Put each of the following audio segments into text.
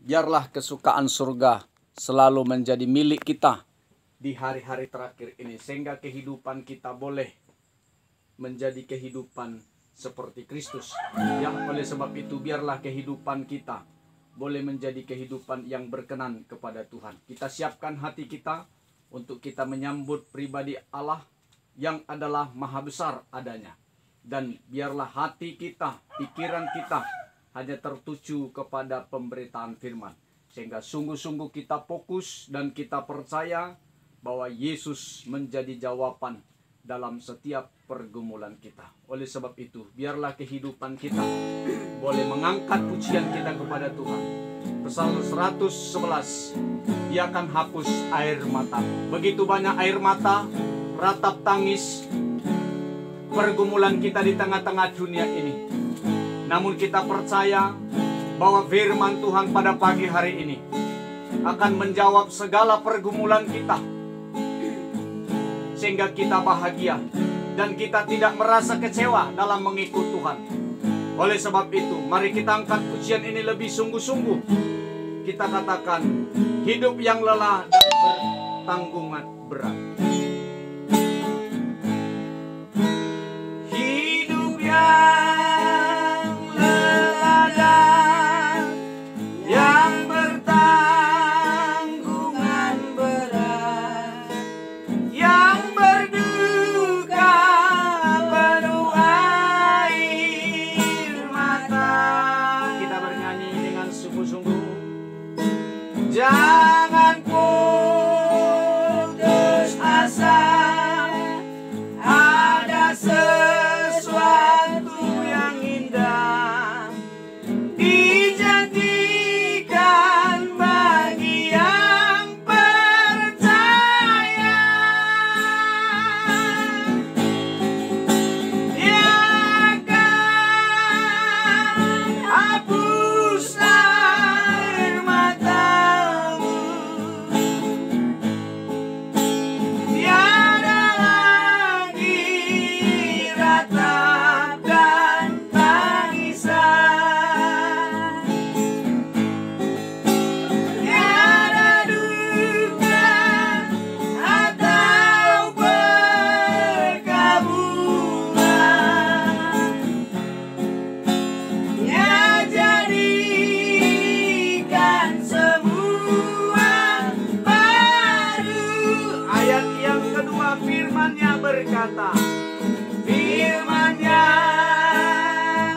biarlah kesukaan surga selalu menjadi milik kita di hari-hari terakhir ini, sehingga kehidupan kita boleh menjadi kehidupan seperti Kristus. Ya, oleh sebab itu biarlah kehidupan kita boleh menjadi kehidupan yang berkenan kepada Tuhan. Kita siapkan hati kita untuk kita menyambut pribadi Allah yang adalah maha besar adanya. Dan biarlah hati kita, pikiran kita hanya tertuju kepada pemberitaan firman. Sehingga sungguh-sungguh kita fokus dan kita percaya bahwa Yesus menjadi jawaban dalam setiap pergumulan kita. Oleh sebab itu, biarlah kehidupan kita boleh mengangkat pujian kita kepada Tuhan. Psalm 111, Dia akan hapus air mata. Begitu banyak air mata, ratap tangis, pergumulan kita di tengah-tengah dunia ini. Namun kita percaya bahwa firman Tuhan pada pagi hari ini akan menjawab segala pergumulan kita, sehingga kita bahagia dan kita tidak merasa kecewa dalam mengikut Tuhan. Oleh sebab itu, mari kita angkat pujian ini lebih sungguh-sungguh. Kita katakan, hidup yang lelah dan bertanggungan berat. Hidup yang lelah dan yang bertanggungan berat, yang berduka penuh air mata. Kita bernyanyi dengan sungguh-sungguh. Jangan putus asa, ada sesuatu yang indah dijanjikan bagi yang percaya. Dia akan hapus air matamu. Tiada lagi ratap dan tangisan. Tiada duka atau perkabungan. Dia jadikan semua baru. Ayat yang kedua, firman-Nya berkata, firman-Nya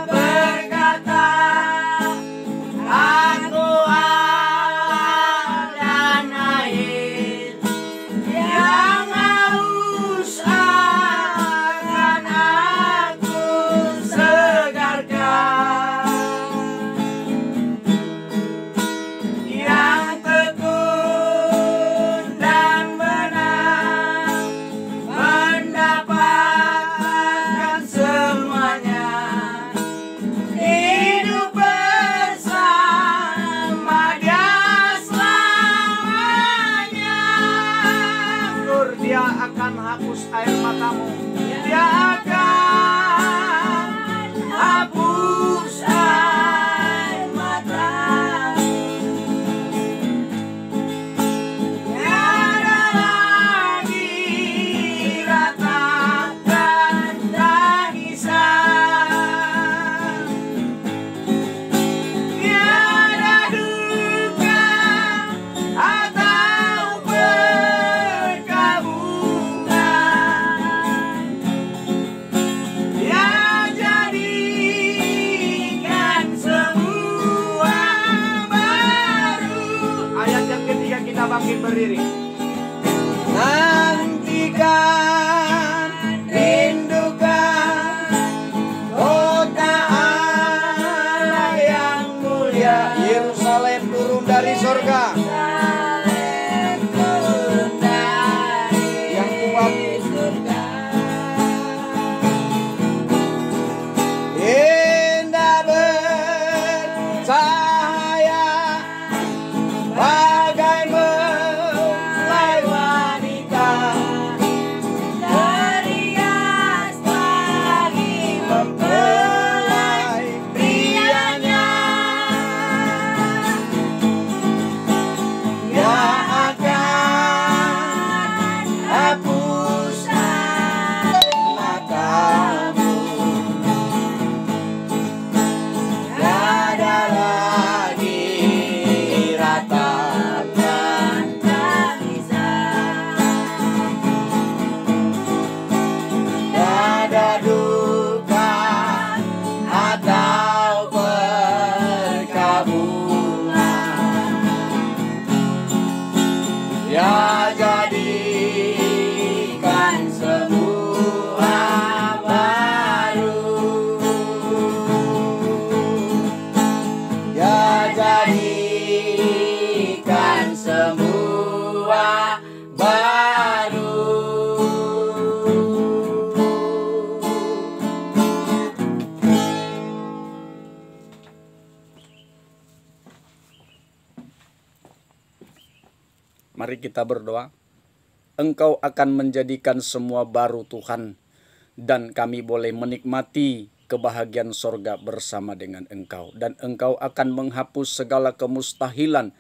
berkata, Aku Allah dan air yang haus akan aku segarkan. Yang tekun dan benar mendapatkan semuanya, hidup bersama Dia selamanya. Dia akan hapus air matamu. Dia akan hapus air matamu. Tiada lagi ratap dan tangisan. Tiada duka atau perkabungan. Dia jadikan semua baru. Ayat yang ketiga, kita bangkit berdiri. Nantikan, rindukan kota Allah yang mulia, Yerusalem turun dari surga. Yang kuat indah bercahaya bagai belai wanita. Mempelai prianya. semula, ya jadikan semua baru, ya jadikan semua baru. Mari kita berdoa. Engkau akan menjadikan semua baru Tuhan, dan kami boleh menikmati kebahagiaan sorga bersama dengan Engkau. Dan Engkau akan menghapus segala kemustahilan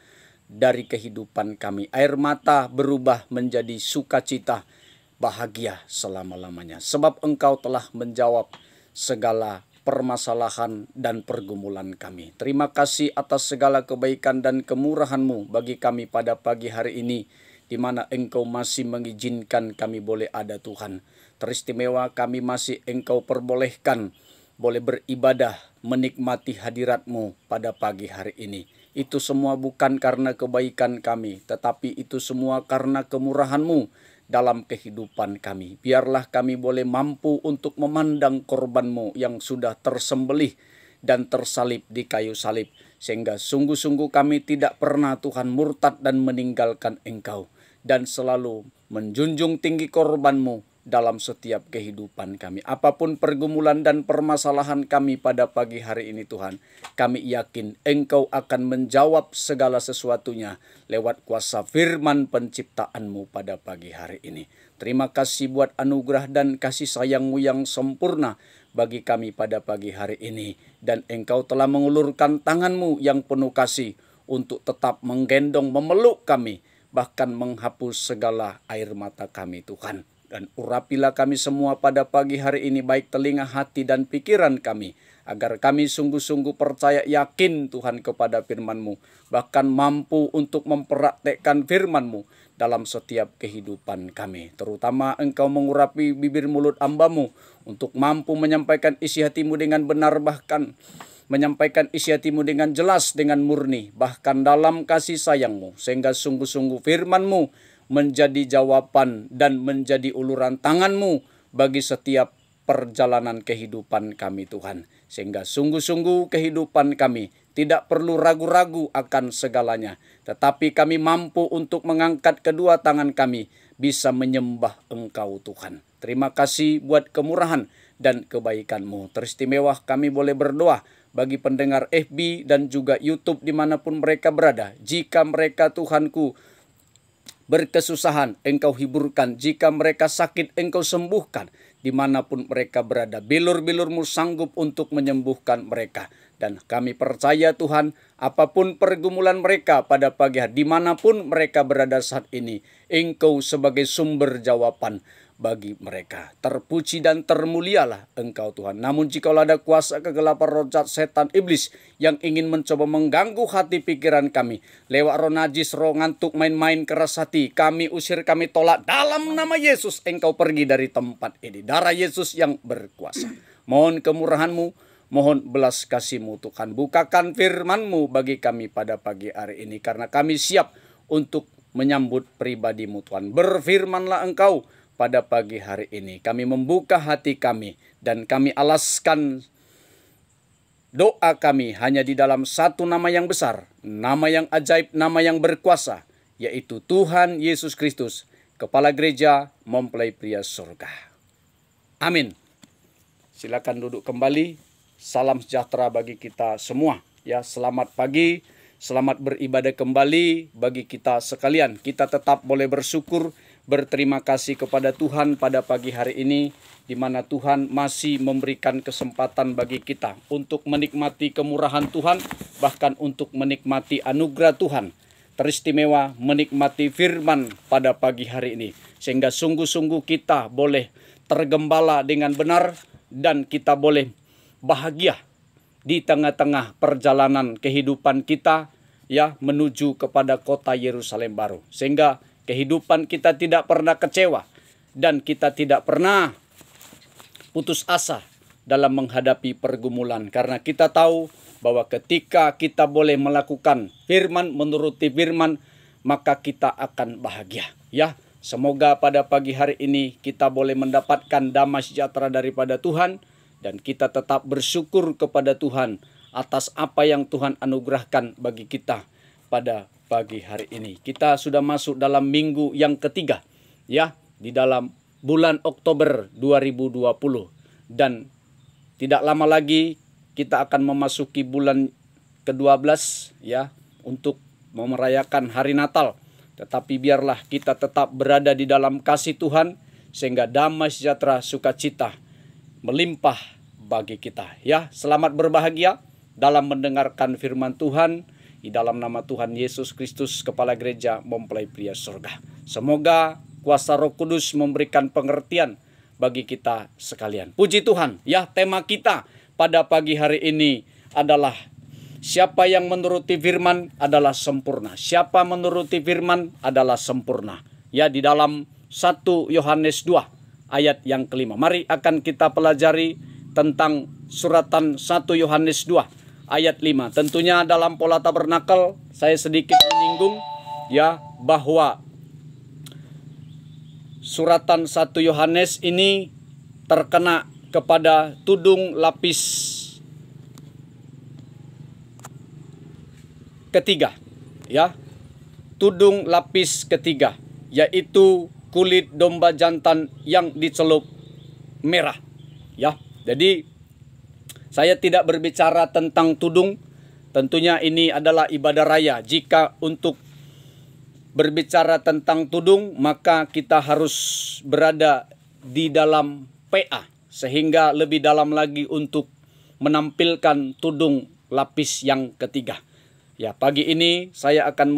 dari kehidupan kami. Air mata berubah menjadi sukacita, bahagia selama-lamanya. Sebab Engkau telah menjawab segala permasalahan dan pergumulan kami. Terima kasih atas segala kebaikan dan kemurahan-Mu bagi kami pada pagi hari ini, di mana Engkau masih mengizinkan kami boleh ada Tuhan. Teristimewa kami masih Engkau perbolehkan boleh beribadah, menikmati hadirat-Mu pada pagi hari ini. Itu semua bukan karena kebaikan kami, tetapi itu semua karena kemurahan-Mu dalam kehidupan kami. Biarlah kami boleh mampu untuk memandang korban-Mu yang sudah tersembelih dan tersalib di kayu salib, sehingga sungguh-sungguh kami tidak pernah Tuhan murtad dan meninggalkan Engkau, dan selalu menjunjung tinggi korban-Mu dalam setiap kehidupan kami. Apapun pergumulan dan permasalahan kami pada pagi hari ini Tuhan, kami yakin Engkau akan menjawab segala sesuatunya lewat kuasa firman penciptaan-Mu pada pagi hari ini. Terima kasih buat anugerah dan kasih sayang-Mu yang sempurna bagi kami pada pagi hari ini. Dan Engkau telah mengulurkan tangan-Mu yang penuh kasih untuk tetap menggendong, memeluk kami, bahkan menghapus segala air mata kami Tuhan. Dan urapilah kami semua pada pagi hari ini, baik telinga, hati, dan pikiran kami, agar kami sungguh-sungguh percaya, yakin Tuhan kepada firman-Mu, bahkan mampu untuk mempraktekkan firman-Mu dalam setiap kehidupan kami. Terutama Engkau mengurapi bibir mulut hamba-Mu untuk mampu menyampaikan isi hati-Mu dengan benar, bahkan menyampaikan isi hati-Mu dengan jelas, dengan murni, bahkan dalam kasih sayang-Mu, sehingga sungguh-sungguh firman-Mu menjadi jawaban dan menjadi uluran tangan-Mu bagi setiap perjalanan kehidupan kami Tuhan. Sehingga sungguh-sungguh kehidupan kami tidak perlu ragu-ragu akan segalanya, tetapi kami mampu untuk mengangkat kedua tangan kami, bisa menyembah Engkau Tuhan. Terima kasih buat kemurahan dan kebaikan-Mu. Teristimewa kami boleh berdoa bagi pendengar FB dan juga YouTube dimanapun mereka berada. Jika mereka Tuhanku berkesusahan, Engkau hiburkan. Jika mereka sakit, Engkau sembuhkan. Dimanapun mereka berada, bilur-bilur-Mu sanggup untuk menyembuhkan mereka. Dan kami percaya Tuhan, apapun pergumulan mereka pada pagi hari, dimanapun mereka berada saat ini, Engkau sebagai sumber jawaban bagi mereka. Terpuji dan termulialah Engkau Tuhan. Namun jikalau ada kuasa kegelapan, roh jahat, setan, iblis yang ingin mencoba mengganggu hati pikiran kami, lewat roh najis, roh ngantuk, main-main keras hati, kami usir, kami tolak dalam nama Yesus. Engkau pergi dari tempat ini. Darah Yesus yang berkuasa. Mohon kemurahan-Mu, mohon belas kasih-Mu Tuhan. Bukakan firman-Mu bagi kami pada pagi hari ini, karena kami siap untuk menyambut pribadi-Mu Tuhan. Berfirmanlah Engkau pada pagi hari ini. Kami membuka hati kami dan kami alaskan doa kami hanya di dalam satu nama yang besar, nama yang ajaib, nama yang berkuasa, yaitu Tuhan Yesus Kristus, Kepala Gereja Mempelai Pria Surga. Amin. Silakan duduk kembali. Salam sejahtera bagi kita semua. Ya, selamat pagi, selamat beribadah kembali bagi kita sekalian. Kita tetap boleh bersyukur, berterima kasih kepada Tuhan pada pagi hari ini, di mana Tuhan masih memberikan kesempatan bagi kita untuk menikmati kemurahan Tuhan, bahkan untuk menikmati anugerah Tuhan. Teristimewa menikmati firman pada pagi hari ini, sehingga sungguh-sungguh kita boleh tergembala dengan benar dan kita boleh bahagia di tengah-tengah perjalanan kehidupan kita, ya, menuju kepada kota Yerusalem baru, sehingga kehidupan kita tidak pernah kecewa dan kita tidak pernah putus asa dalam menghadapi pergumulan. Karena kita tahu bahwa ketika kita boleh melakukan firman, menuruti firman, maka kita akan bahagia. Ya, semoga pada pagi hari ini kita boleh mendapatkan damai sejahtera daripada Tuhan, dan kita tetap bersyukur kepada Tuhan atas apa yang Tuhan anugerahkan bagi kita pada pagi hari ini. Kita sudah masuk dalam minggu yang ketiga, ya, di dalam bulan Oktober 2020, dan tidak lama lagi kita akan memasuki bulan ke-12, ya, untuk merayakan hari Natal. Tetapi biarlah kita tetap berada di dalam kasih Tuhan, sehingga damai sejahtera sukacita melimpah bagi kita. Ya, selamat berbahagia dalam mendengarkan firman Tuhan. Di dalam nama Tuhan Yesus Kristus, Kepala Gereja Mempelai Pria Surga. Semoga kuasa Roh Kudus memberikan pengertian bagi kita sekalian. Puji Tuhan, ya, tema kita pada pagi hari ini adalah siapa yang menuruti firman adalah sempurna. Siapa menuruti firman adalah sempurna. Ya, di dalam 1 Yohanes 2 ayat yang kelima. Mari akan kita pelajari tentang suratan 1 Yohanes 2 ayat 5. Tentunya dalam pola tabernakel saya sedikit menyinggung, ya, bahwa suratan 1 Yohanes ini terkena kepada tudung lapis ketiga, ya. Tudung lapis ketiga, yaitu kulit domba jantan yang dicelup merah, ya. Jadi saya tidak berbicara tentang tudung. Tentunya ini adalah ibadah raya. Jika untuk berbicara tentang tudung, maka kita harus berada di dalam PA, sehingga lebih dalam lagi untuk menampilkan tudung lapis yang ketiga. Ya, pagi ini saya akan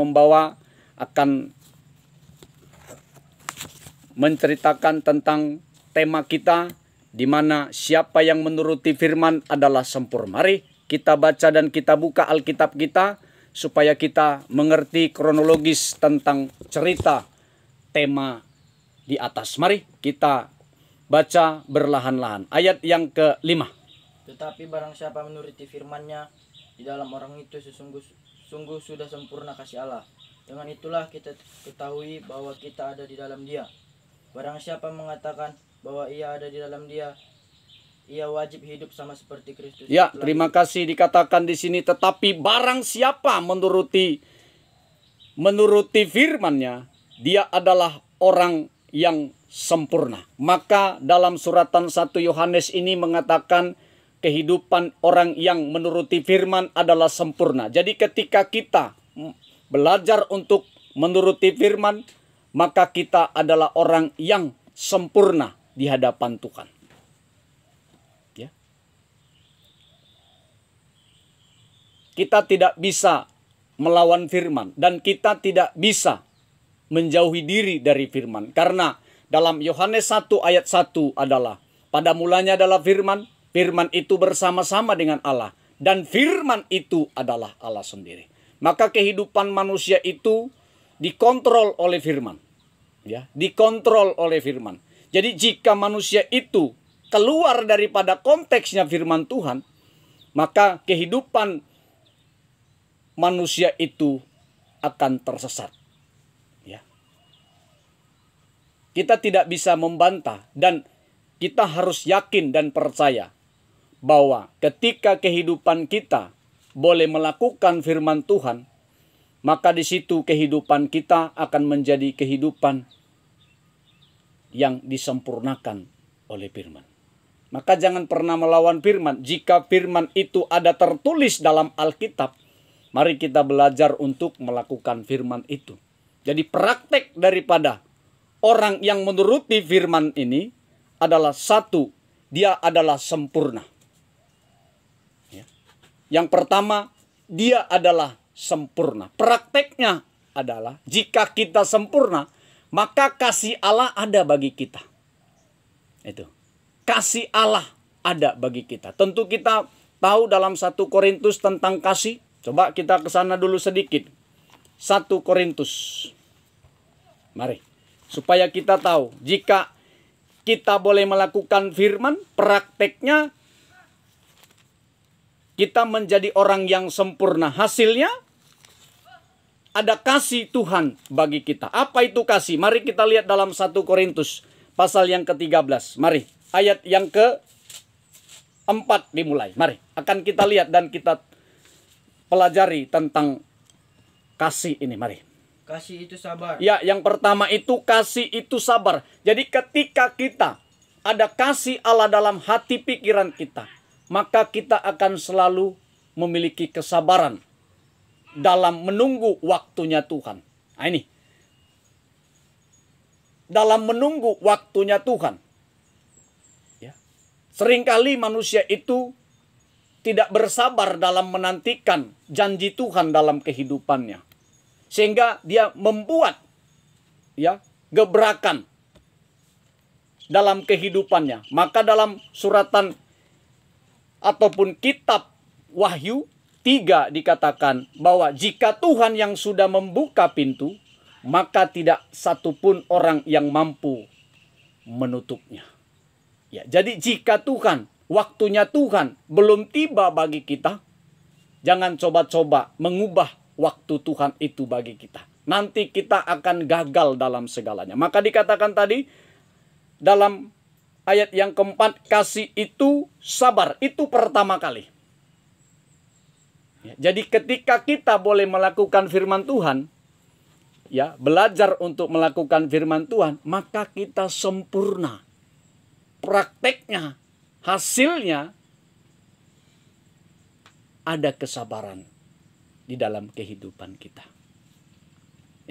menceritakan tentang tema kita, di mana siapa yang menuruti firman adalah sempurna. Mari kita baca dan kita buka Alkitab kita supaya kita mengerti kronologis tentang cerita tema di atas. Mari kita baca berlahan-lahan. Ayat yang ke-5. Tetapi barang siapa menuruti firman-Nya, di dalam orang itu sungguh sudah sempurna kasih Allah. Dengan itulah kita ketahui bahwa kita ada di dalam Dia. Barang siapa mengatakan bahwa ia ada di dalam Dia, ia wajib hidup sama seperti Kristus. Ya, terima kasih dikatakan di sini, tetapi barang siapa menuruti firman-Nya, dia adalah orang yang sempurna. Maka dalam suratan 1 Yohanes ini mengatakan kehidupan orang yang menuruti firman adalah sempurna. Jadi ketika kita belajar untuk menuruti firman, maka kita adalah orang yang sempurna di hadapan Tuhan. Ya. Kita tidak bisa melawan firman, dan kita tidak bisa menjauhi diri dari firman. Karena dalam Yohanes 1 ayat 1 adalah, pada mulanya adalah firman, firman itu bersama-sama dengan Allah, dan firman itu adalah Allah sendiri. Maka kehidupan manusia itu dikontrol oleh firman. Ya, dikontrol oleh firman. Jadi jika manusia itu keluar daripada konteksnya firman Tuhan, maka kehidupan manusia itu akan tersesat. Ya. Kita tidak bisa membantah, dan kita harus yakin dan percaya bahwa ketika kehidupan kita boleh melakukan firman Tuhan, maka di situ kehidupan kita akan menjadi kehidupan yang disempurnakan oleh firman. Maka jangan pernah melawan firman. Jika firman itu ada tertulis dalam Alkitab, mari kita belajar untuk melakukan firman itu. Jadi praktek daripada orang yang menuruti firman ini adalah satu, dia adalah sempurna. Ya. Yang pertama, dia adalah sempurna. Prakteknya adalah jika kita sempurna, maka kasih Allah ada bagi kita. Itu. Kasih Allah ada bagi kita. Tentu kita tahu dalam 1 Korintus tentang kasih. Coba kita ke sana dulu sedikit. 1 Korintus. Mari. Supaya kita tahu, jika kita boleh melakukan firman, prakteknya kita menjadi orang yang sempurna. Hasilnya ada kasih Tuhan bagi kita. Apa itu kasih? Mari kita lihat dalam 1 Korintus pasal yang ke-13. Mari, ayat yang ke-4 dimulai. Mari, akan kita lihat dan kita pelajari tentang kasih ini. Mari. Kasih itu sabar. Ya, yang pertama itu kasih itu sabar. Jadi ketika kita ada kasih Allah dalam hati pikiran kita, maka kita akan selalu memiliki kesabaran dalam menunggu waktunya Tuhan. Nah, ini. Dalam menunggu waktunya Tuhan. Ya. Seringkali manusia itu tidak bersabar dalam menantikan janji Tuhan dalam kehidupannya. Sehingga dia membuat gebrakan dalam kehidupannya. Maka dalam suratan ataupun kitab Wahyu 3 dikatakan bahwa jika Tuhan yang sudah membuka pintu, maka tidak satupun orang yang mampu menutupnya. Ya, jadi jika Tuhan, waktunya Tuhan belum tiba bagi kita, jangan coba-coba mengubah waktu Tuhan itu bagi kita. Nanti kita akan gagal dalam segalanya. Maka dikatakan tadi dalam ayat yang keempat, kasih itu sabar. Itu pertama kali. Ya, jadi ketika kita boleh melakukan firman Tuhan, ya, belajar untuk melakukan firman Tuhan, maka kita sempurna. Prakteknya, hasilnya ada kesabaran di dalam kehidupan kita.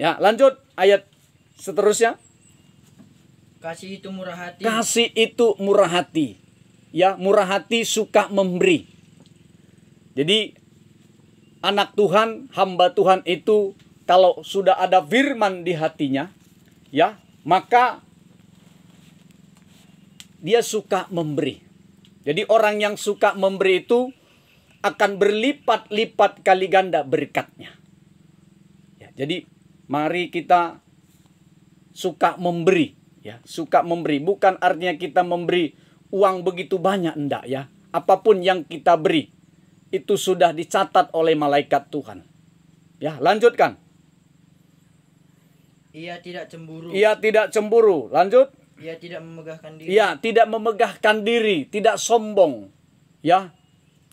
Ya, lanjut ayat seterusnya. Kasih itu murah hati. Kasih itu murah hati. Ya, murah hati, suka memberi. Jadi anak Tuhan, hamba Tuhan itu kalau sudah ada firman di hatinya, ya, maka dia suka memberi. Jadi orang yang suka memberi itu akan berlipat-lipat kali ganda berkatnya. Ya, jadi mari kita suka memberi, ya, suka memberi. Bukan artinya kita memberi uang begitu banyak, enggak ya. Apapun yang kita beri itu sudah dicatat oleh malaikat Tuhan. Ya, lanjutkan. Ia tidak cemburu. Ia tidak cemburu. Lanjut. Ia tidak memegahkan diri. Ia tidak memegahkan diri, tidak sombong. Ya,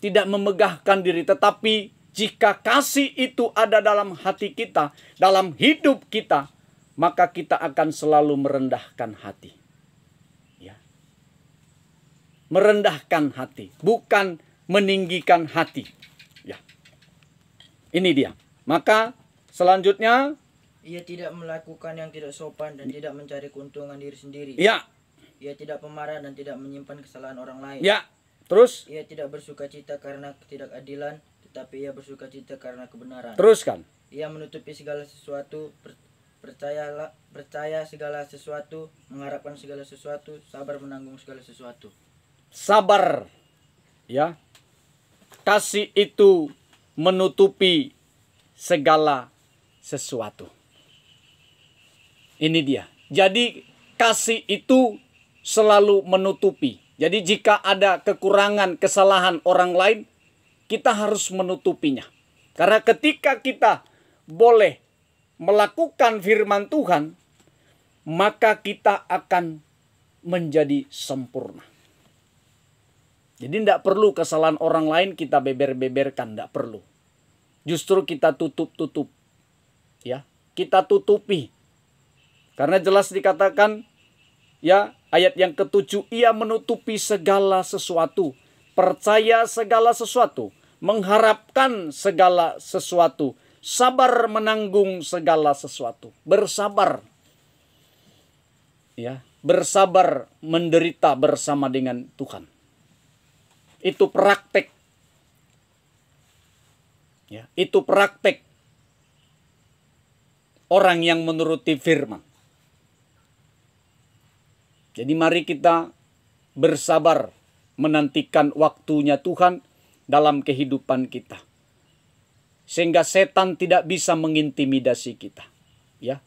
tidak memegahkan diri, tetapi jika kasih itu ada dalam hati kita, dalam hidup kita, maka kita akan selalu merendahkan hati. Ya. Merendahkan hati, bukan meninggikan hati. Ya. Ini dia. Maka selanjutnya, ia tidak melakukan yang tidak sopan dan tidak mencari keuntungan diri sendiri. ya. Ia tidak pemarah dan tidak menyimpan kesalahan orang lain. Ya. Terus Ia tidak bersukacita karena ketidakadilan, tetapi ia bersukacita karena kebenaran. teruskan. Ia menutupi segala sesuatu, percaya segala sesuatu, mengharapkan segala sesuatu, sabar menanggung segala sesuatu. Sabar. Ya. Kasih itu menutupi segala sesuatu. Ini dia. Jadi kasih itu selalu menutupi. Jadi jika ada kekurangan, kesalahan orang lain, kita harus menutupinya. Karena ketika kita boleh melakukan firman Tuhan, maka kita akan menjadi sempurna. Jadi tidak perlu kesalahan orang lain kita beber-beberkan, tidak perlu. Justru kita tutup-tutup. Ya, kita tutupi. Karena jelas dikatakan, ya, ayat yang ke-7, ia menutupi segala sesuatu, percaya segala sesuatu, mengharapkan segala sesuatu, sabar menanggung segala sesuatu, bersabar. Ya, bersabar menderita bersama dengan Tuhan. Itu praktek. Ya, itu praktek orang yang menuruti firman. Jadi mari kita bersabar menantikan waktunya Tuhan dalam kehidupan kita. Sehingga setan tidak bisa mengintimidasi kita. Ya.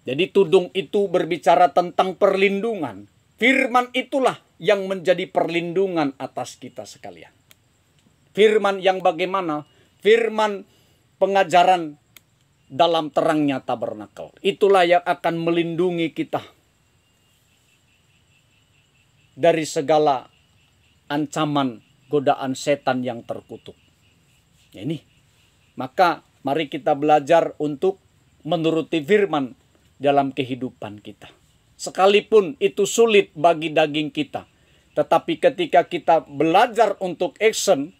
Jadi tudung itu berbicara tentang perlindungan. Firman itulah yang menjadi perlindungan atas kita sekalian. Firman yang bagaimana? Firman pengajaran dalam terangnya tabernakel. Itulah yang akan melindungi kita dari segala ancaman godaan setan yang terkutuk. Ini. Maka mari kita belajar untuk menuruti firman dalam kehidupan kita. Sekalipun itu sulit bagi daging kita. Tetapi ketika kita belajar untuk action,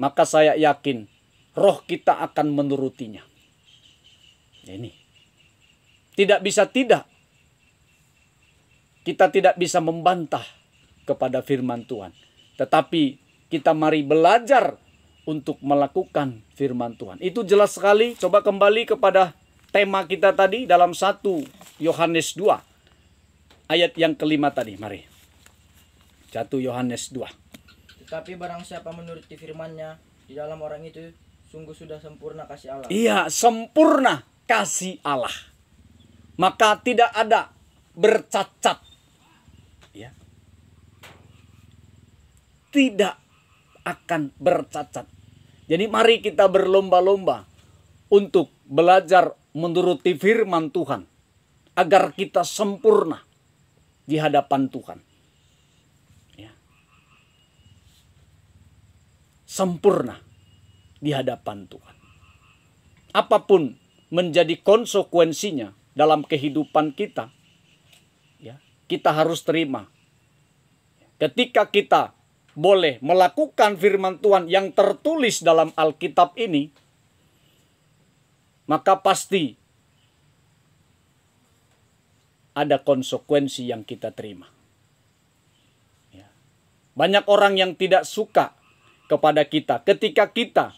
maka saya yakin roh kita akan menurutinya. Ini. Tidak bisa tidak. Kita tidak bisa membantah kepada firman Tuhan. Tetapi kita mari belajar untuk melakukan firman Tuhan. Itu jelas sekali. Coba kembali kepada tema kita tadi dalam 1 Yohanes 2. Ayat yang kelima tadi. Mari. 1 Yohanes 2. Tetapi barang siapa menuruti firman-Nya, di dalam orang itu sungguh sudah sempurna kasih Allah. Iya, sempurna kasih Allah. Maka tidak ada bercacat. Ya. Tidak akan bercacat. Jadi mari kita berlomba-lomba untuk belajar menuruti firman Tuhan. Agar kita sempurna di hadapan Tuhan. Ya. Sempurna di hadapan Tuhan. Apapun menjadi konsekuensinya dalam kehidupan kita, ya, kita harus terima. Ketika kita boleh melakukan firman Tuhan yang tertulis dalam Alkitab ini, maka pasti ada konsekuensi yang kita terima. Ya. Banyak orang yang tidak suka kepada kita ketika kita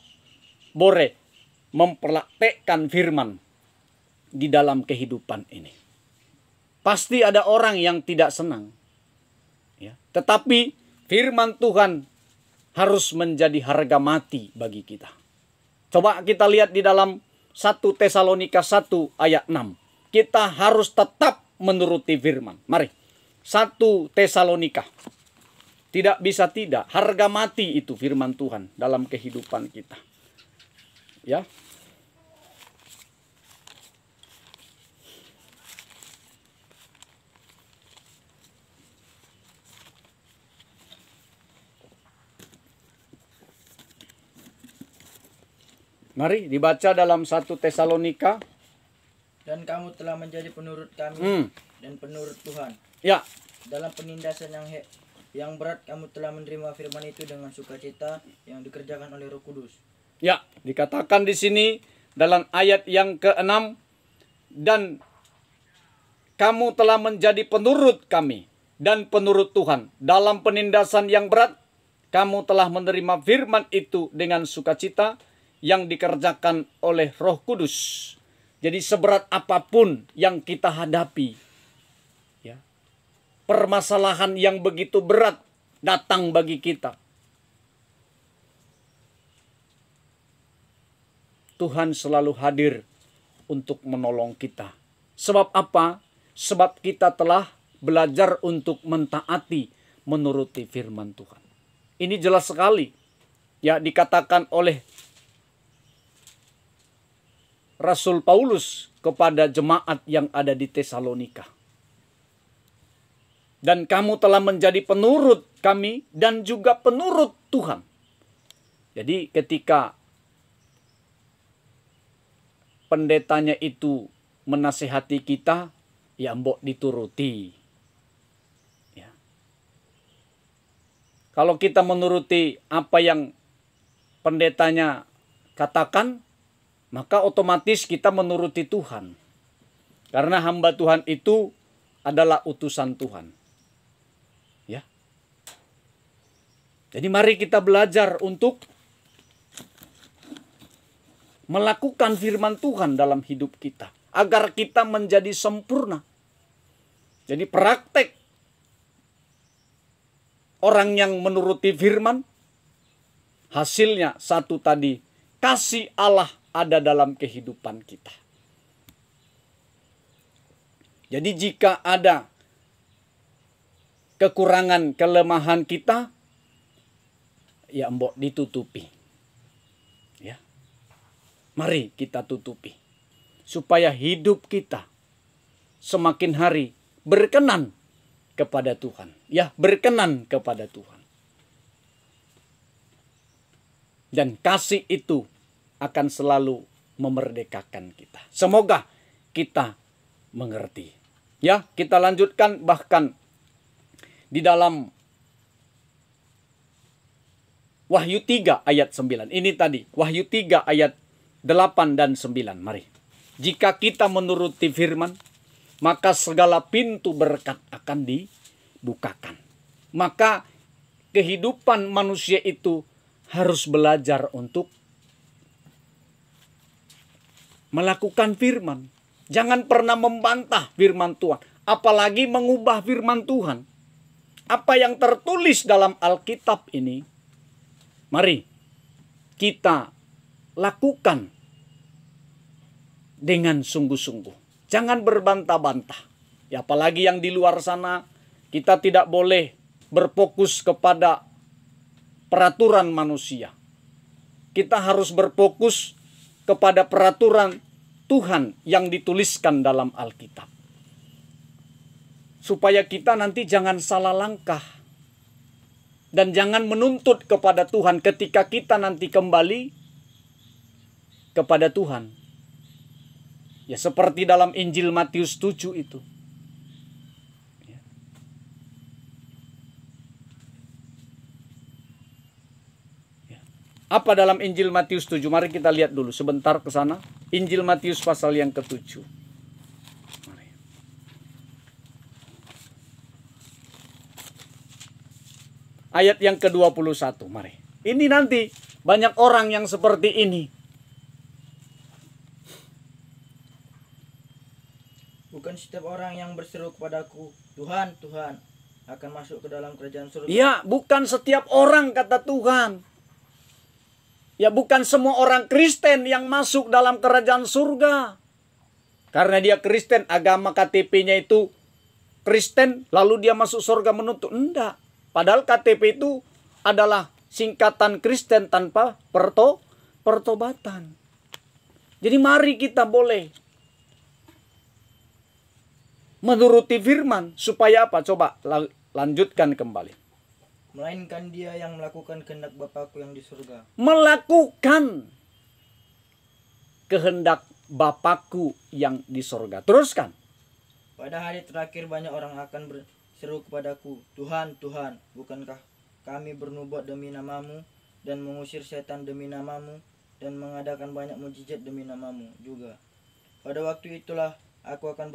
boleh mempraktekkan firman di dalam kehidupan ini. Pasti ada orang yang tidak senang. Ya. Tetapi firman Tuhan harus menjadi harga mati bagi kita. Coba kita lihat di dalam 1 Tesalonika 1 ayat 6. Kita harus tetap menuruti firman. Mari. 1 Tesalonika. Tidak bisa tidak. Harga mati itu firman Tuhan dalam kehidupan kita. Ya. Mari dibaca dalam 1 Tesalonika. Dan kamu telah menjadi penurut kami dan penurut Tuhan. Ya. Dalam penindasan yang berat kamu telah menerima firman itu dengan sukacita yang dikerjakan oleh Roh Kudus. Ya, dikatakan di sini dalam ayat yang ke-6, dan kamu telah menjadi penurut kami dan penurut Tuhan. Dalam penindasan yang berat, kamu telah menerima firman itu dengan sukacita yang dikerjakan oleh Roh Kudus. Jadi seberat apapun yang kita hadapi, ya, permasalahan yang begitu berat datang bagi kita, Tuhan selalu hadir untuk menolong kita. Sebab apa? Sebab kita telah belajar untuk mentaati, menuruti firman Tuhan. Ini jelas sekali. Ya, dikatakan oleh Rasul Paulus kepada jemaat yang ada di Tesalonika. Dan kamu telah menjadi penurut kami dan juga penurut Tuhan. Jadi ketika pendetanya itu menasehati kita, ya mbok dituruti. Ya. Kalau kita menuruti apa yang pendetanya katakan, maka otomatis kita menuruti Tuhan. Karena hamba Tuhan itu adalah utusan Tuhan. Ya. Jadi mari kita belajar untuk melakukan firman Tuhan dalam hidup kita. Agar kita menjadi sempurna. Jadi praktek orang yang menuruti firman, hasilnya satu tadi, kasih Allah ada dalam kehidupan kita. Jadi jika ada kekurangan, kelemahan kita, ya mbok ditutupi. Ya. Mari kita tutupi. Supaya hidup kita semakin hari berkenan kepada Tuhan. Ya, berkenan kepada Tuhan. Dan kasih itu akan selalu memerdekakan kita. Semoga kita mengerti. Ya, kita lanjutkan bahkan di dalam Wahyu 3 ayat 9. Ini tadi, Wahyu 3 ayat 8 dan 9. Mari. Jika kita menuruti firman, maka segala pintu berkat akan dibukakan. Maka kehidupan manusia itu harus belajar untuk melakukan firman. Jangan pernah membantah firman Tuhan, apalagi mengubah firman Tuhan. Apa yang tertulis dalam Alkitab ini, mari kita lakukan dengan sungguh-sungguh. Jangan berbantah-bantah. Ya, apalagi yang di luar sana, kita tidak boleh berfokus kepada peraturan manusia. Kita harus berfokus kepada peraturan Tuhan yang dituliskan dalam Alkitab. Supaya kita nanti jangan salah langkah. Dan jangan menuntut kepada Tuhan ketika kita nanti kembali kepada Tuhan. Ya, seperti dalam Injil Matius 7 itu. Ya. Ya. Apa dalam Injil Matius 7? Mari kita lihat dulu sebentar ke sana. Injil Matius pasal yang ke-7. Mari. Ayat yang ke-21. Mari. Ini nanti banyak orang yang seperti ini. Bukan setiap orang yang berseru kepadaku, Tuhan, Tuhan, akan masuk ke dalam kerajaan surga. Ya, bukan setiap orang, kata Tuhan. Ya, bukan semua orang Kristen yang masuk dalam kerajaan surga. Karena dia Kristen, agama KTP-nya itu Kristen, lalu dia masuk surga menuntut. Enggak. Padahal KTP itu adalah singkatan Kristen tanpa pertobatan. Jadi mari kita boleh menuruti firman. Supaya apa? Coba lanjutkan kembali. Melainkan dia yang melakukan kehendak Bapakku yang di surga. Melakukan kehendak Bapakku yang di surga. Teruskan. Pada hari terakhir banyak orang akan berseru kepadaku, Tuhan, Tuhan, bukankah kami bernubuat demi namamu dan mengusir setan demi namamu dan mengadakan banyak mujizat demi namamu juga. Pada waktu itulah aku akan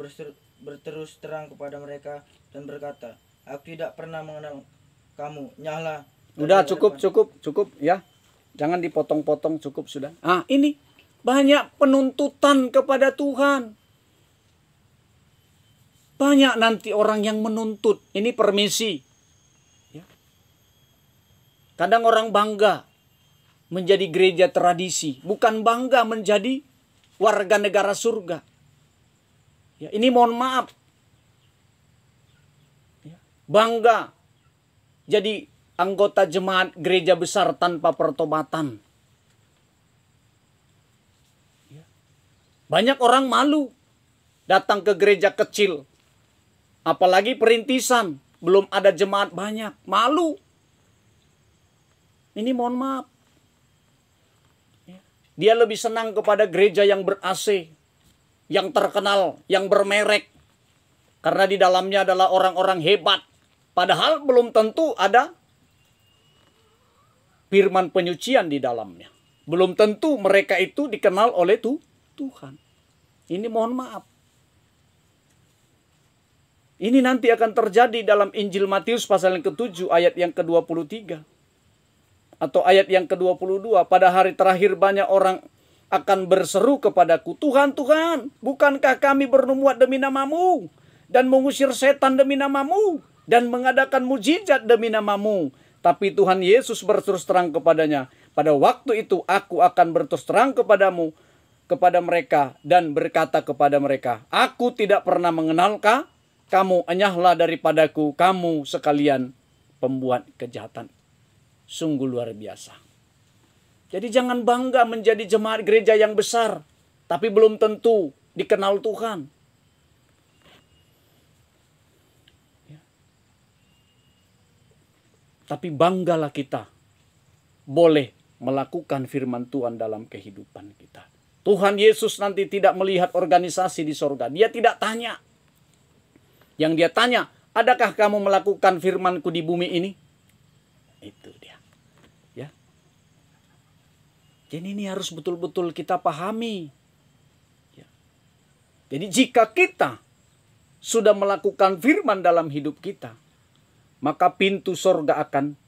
berterus terang kepada mereka dan berkata, aku tidak pernah mengenal kamu, nyahlah. Udah cukup ya. Jangan dipotong-potong, cukup sudah. Ini banyak penuntutan kepada Tuhan. Banyak nanti orang yang menuntut. Ini permisi. Ya. Kadang orang bangga menjadi gereja tradisi, bukan bangga menjadi warga negara surga. Ya, ini mohon maaf. Ya, bangga jadi anggota jemaat gereja besar tanpa pertobatan. Ya. Banyak orang malu datang ke gereja kecil. Apalagi perintisan, belum ada jemaat banyak. Malu. Ini mohon maaf. Ya. Dia lebih senang kepada gereja yang ber-AC, yang terkenal, yang bermerek. Karena di dalamnya adalah orang-orang hebat. Padahal belum tentu ada firman penyucian di dalamnya. Belum tentu mereka itu dikenal oleh Tuhan. Ini mohon maaf. Ini nanti akan terjadi dalam Injil Matius pasal yang ke-7 ayat yang ke-23. Atau ayat yang ke-22. Pada hari terakhir banyak orang akan berseru kepadaku, Tuhan, Tuhan, bukankah kami bernubuat demi namamu dan mengusir setan demi namamu dan mengadakan mujizat demi namamu? Tapi Tuhan Yesus berterus terang kepadanya, pada waktu itu aku akan berterus terang kepada mereka dan berkata kepada mereka, aku tidak pernah mengenal kamu, enyahlah daripadaku, kamu sekalian pembuat kejahatan. sungguh luar biasa. Jadi jangan bangga menjadi jemaat gereja yang besar, tapi belum tentu dikenal Tuhan. Ya. Tapi banggalah kita boleh melakukan firman Tuhan dalam kehidupan kita. Tuhan Yesus nanti tidak melihat organisasi di sorga. Dia tidak tanya. Yang dia tanya, adakah kamu melakukan firman-Ku di bumi ini? Itu dia. Ya. Jadi ini harus betul-betul kita pahami. Ya. Jadi jika kita sudah melakukan firman dalam hidup kita, maka pintu sorga akan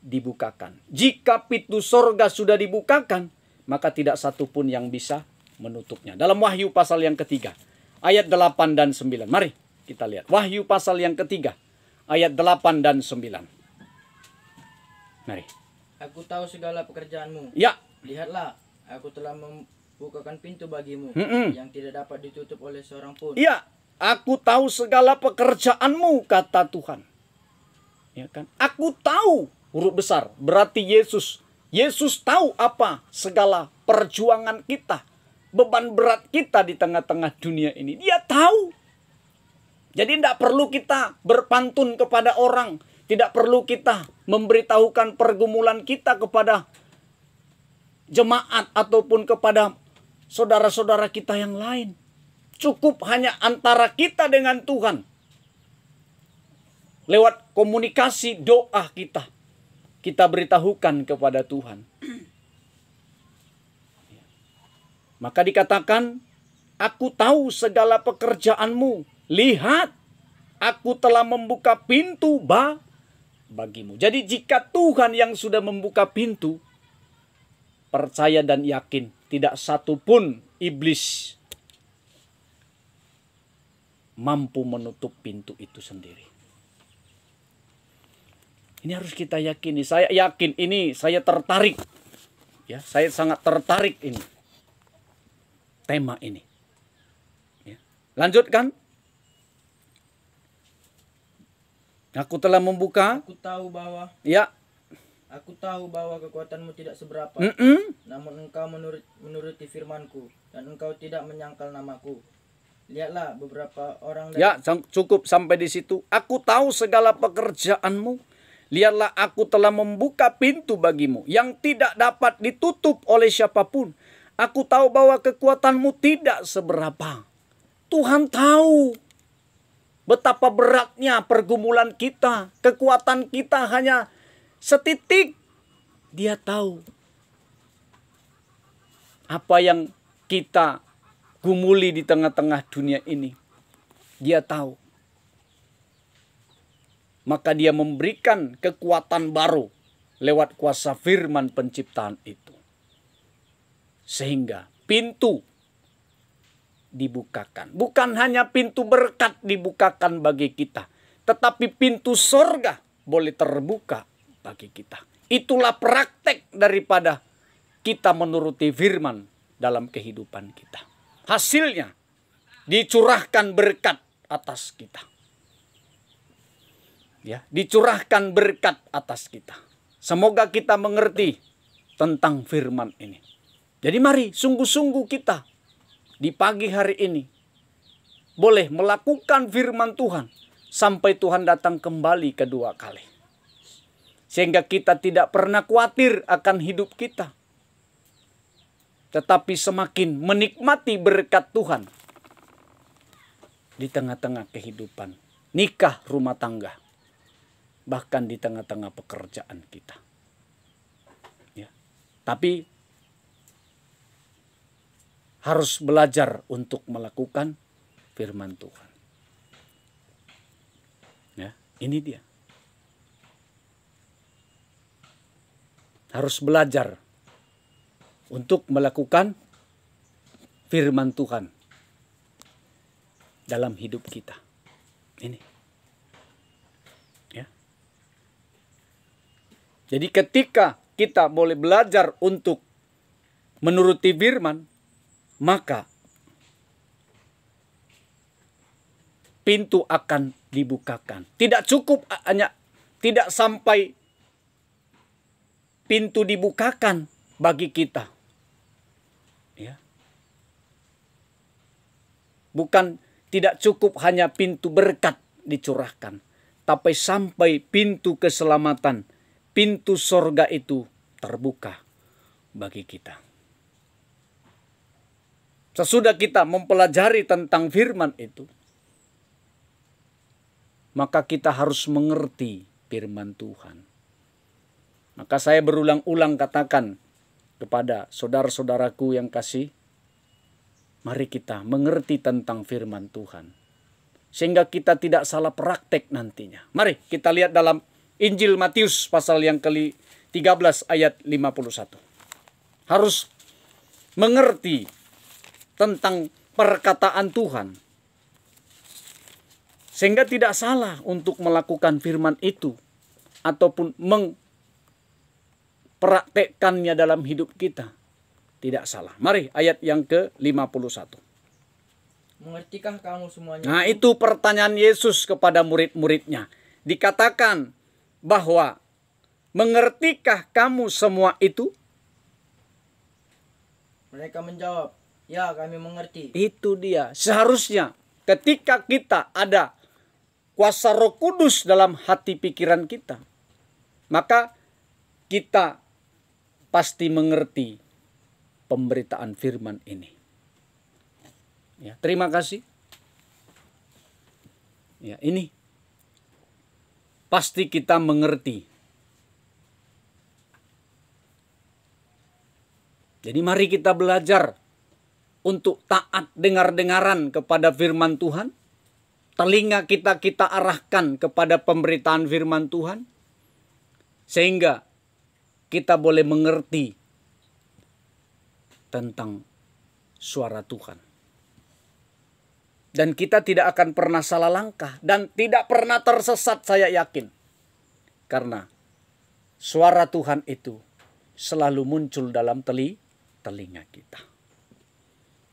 dibukakan. Jika pintu sorga sudah dibukakan, maka tidak satu pun yang bisa menutupnya. Dalam Wahyu pasal yang ketiga, ayat 8 dan 9. Mari kita lihat. Wahyu pasal yang ketiga, ayat 8 dan 9. Mari. Aku tahu segala pekerjaanmu. Ya. Lihatlah, aku telah membukakan pintu bagimu yang tidak dapat ditutup oleh seorang pun. Ya, aku tahu segala pekerjaanmu, kata Tuhan. Ya kan? Aku tahu, huruf besar, berarti Yesus tahu apa segala perjuangan kita, beban berat kita di tengah-tengah dunia ini. Dia tahu. Jadi tidak perlu kita berpantun kepada orang, tidak perlu kita memberitahukan pergumulan kita kepada jemaat ataupun kepada saudara-saudara kita yang lain. Cukup hanya antara kita dengan Tuhan. Lewat komunikasi doa kita, kita beritahukan kepada Tuhan. Maka dikatakan, aku tahu segala pekerjaanmu. Lihat, aku telah membuka pintu bagimu. Jadi jika Tuhan yang sudah membuka pintu, percaya dan yakin, tidak satu pun iblis mampu menutup pintu itu sendiri. Ini harus kita yakini. Saya yakin ini, saya tertarik. Ya, saya sangat tertarik ini. Tema ini. Ya. Lanjutkan. Aku telah membuka. Aku tahu bahwa. Ya. Aku tahu bahwa kekuatanmu tidak seberapa. Namun engkau menuruti firman-Ku dan engkau tidak menyangkal namaku. Lihatlah beberapa orang. Ya, cukup sampai di situ. Aku tahu segala pekerjaanmu. Lihatlah, aku telah membuka pintu bagimu yang tidak dapat ditutup oleh siapapun. Aku tahu bahwa kekuatanmu tidak seberapa. Tuhan tahu betapa beratnya pergumulan kita. Kekuatan kita hanya setitik. Dia tahu apa yang kita gumuli di tengah-tengah dunia ini. Dia tahu. Maka dia memberikan kekuatan baru lewat kuasa firman penciptaan itu. Sehingga pintu dibukakan. Bukan hanya pintu berkat dibukakan bagi kita, tetapi pintu sorga boleh terbuka bagi kita. Itulah praktek daripada kita menuruti firman dalam kehidupan kita. Hasilnya dicurahkan berkat atas kita. Ya, dicurahkan berkat atas kita. Semoga kita mengerti tentang firman ini. Jadi mari sungguh-sungguh kita di pagi hari ini boleh melakukan firman Tuhan sampai Tuhan datang kembali kedua kali. Sehingga kita tidak pernah khawatir akan hidup kita. Tetapi semakin menikmati berkat Tuhan di tengah-tengah kehidupan nikah rumah tangga. Bahkan di tengah-tengah pekerjaan kita. Ya. Tapi harus belajar untuk melakukan firman Tuhan. Ya, ini dia. Harus belajar untuk melakukan firman Tuhan dalam hidup kita. Ini. Jadi ketika kita boleh belajar untuk menuruti firman, maka pintu akan dibukakan. Tidak cukup hanya tidak sampai pintu dibukakan bagi kita. Ya. Bukan tidak cukup hanya pintu berkat dicurahkan, tapi sampai pintu keselamatan, pintu sorga itu terbuka bagi kita. Sesudah kita mempelajari tentang firman itu, maka kita harus mengerti firman Tuhan. Maka saya berulang-ulang katakan kepada saudara-saudaraku yang kasih, mari kita mengerti tentang firman Tuhan, sehingga kita tidak salah praktek nantinya. Mari kita lihat dalam Injil Matius pasal yang ke-13 ayat 51. Harus mengerti tentang perkataan Tuhan, sehingga tidak salah untuk melakukan firman itu ataupun mempraktekkannya dalam hidup kita. Tidak salah. Mari ayat yang ke-51. Mengertikah kamu semuanya? Nah, itu pertanyaan Yesus kepada murid-muridnya. Dikatakan bahwa mengertikah kamu semua itu? Mereka menjawab, ya kami mengerti. Itu dia. Seharusnya ketika kita ada kuasa Roh Kudus dalam hati pikiran kita, maka kita pasti mengerti pemberitaan firman ini. Ya, terima kasih. Ya, ini pasti kita mengerti. Jadi mari kita belajar untuk taat dengar-dengaran kepada firman Tuhan. Telinga kita arahkan kepada pemberitaan firman Tuhan, sehingga kita boleh mengerti tentang suara Tuhan. Dan kita tidak akan pernah salah langkah dan tidak pernah tersesat, saya yakin. Karena suara Tuhan itu selalu muncul dalam telinga kita.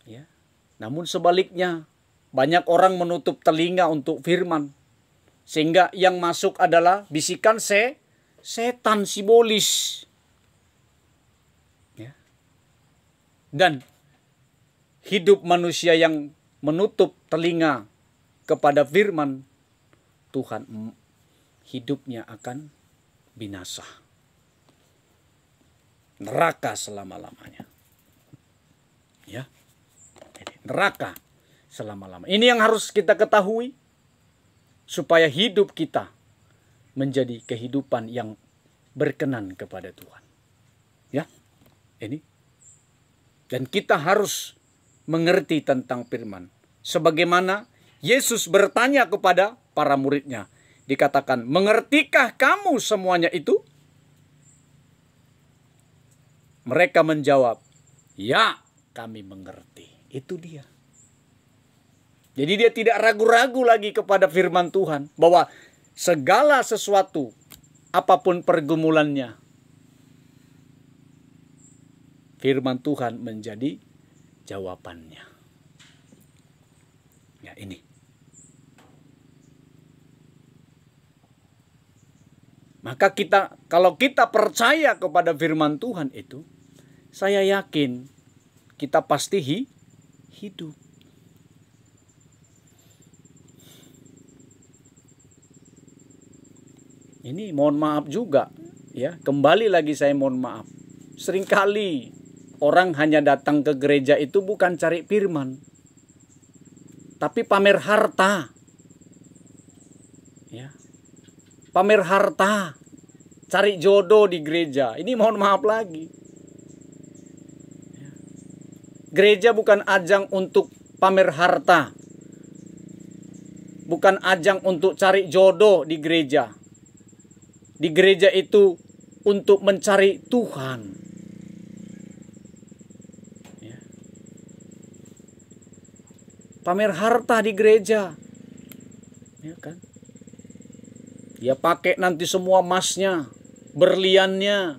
Ya. Namun sebaliknya, banyak orang menutup telinga untuk firman, sehingga yang masuk adalah bisikan setan simbolis. Ya. Dan hidup manusia yang menutup telinga kepada firman Tuhan, hidupnya akan binasa. Neraka selama-lamanya. Ya. Neraka selama-lamanya. Ini yang harus kita ketahui supaya hidup kita menjadi kehidupan yang berkenan kepada Tuhan. Ya. Ini. Dan kita harus mengerti tentang firman. Sebagaimana Yesus bertanya kepada para muridnya. Dikatakan, mengertikah kamu semuanya itu? Mereka menjawab, ya kami mengerti. Itu dia. Jadi dia tidak ragu-ragu lagi kepada firman Tuhan. Bahwa segala sesuatu, apapun pergumulannya, firman Tuhan menjadi jawabannya. Ya, ini. Maka kalau kita percaya kepada firman Tuhan itu, saya yakin kita pasti hidup. Ini mohon maaf juga, ya. Kembali lagi saya mohon maaf. Seringkali orang hanya datang ke gereja itu bukan cari firman, tapi pamer harta. Ya. Pamer harta, cari jodoh di gereja. Ini mohon maaf lagi. Ya. Gereja bukan ajang untuk pamer harta. Bukan ajang untuk cari jodoh di gereja. Di gereja itu untuk mencari Tuhan. Ya. Pamer harta di gereja. Ya kan? Dia pakai nanti semua emasnya, berliannya.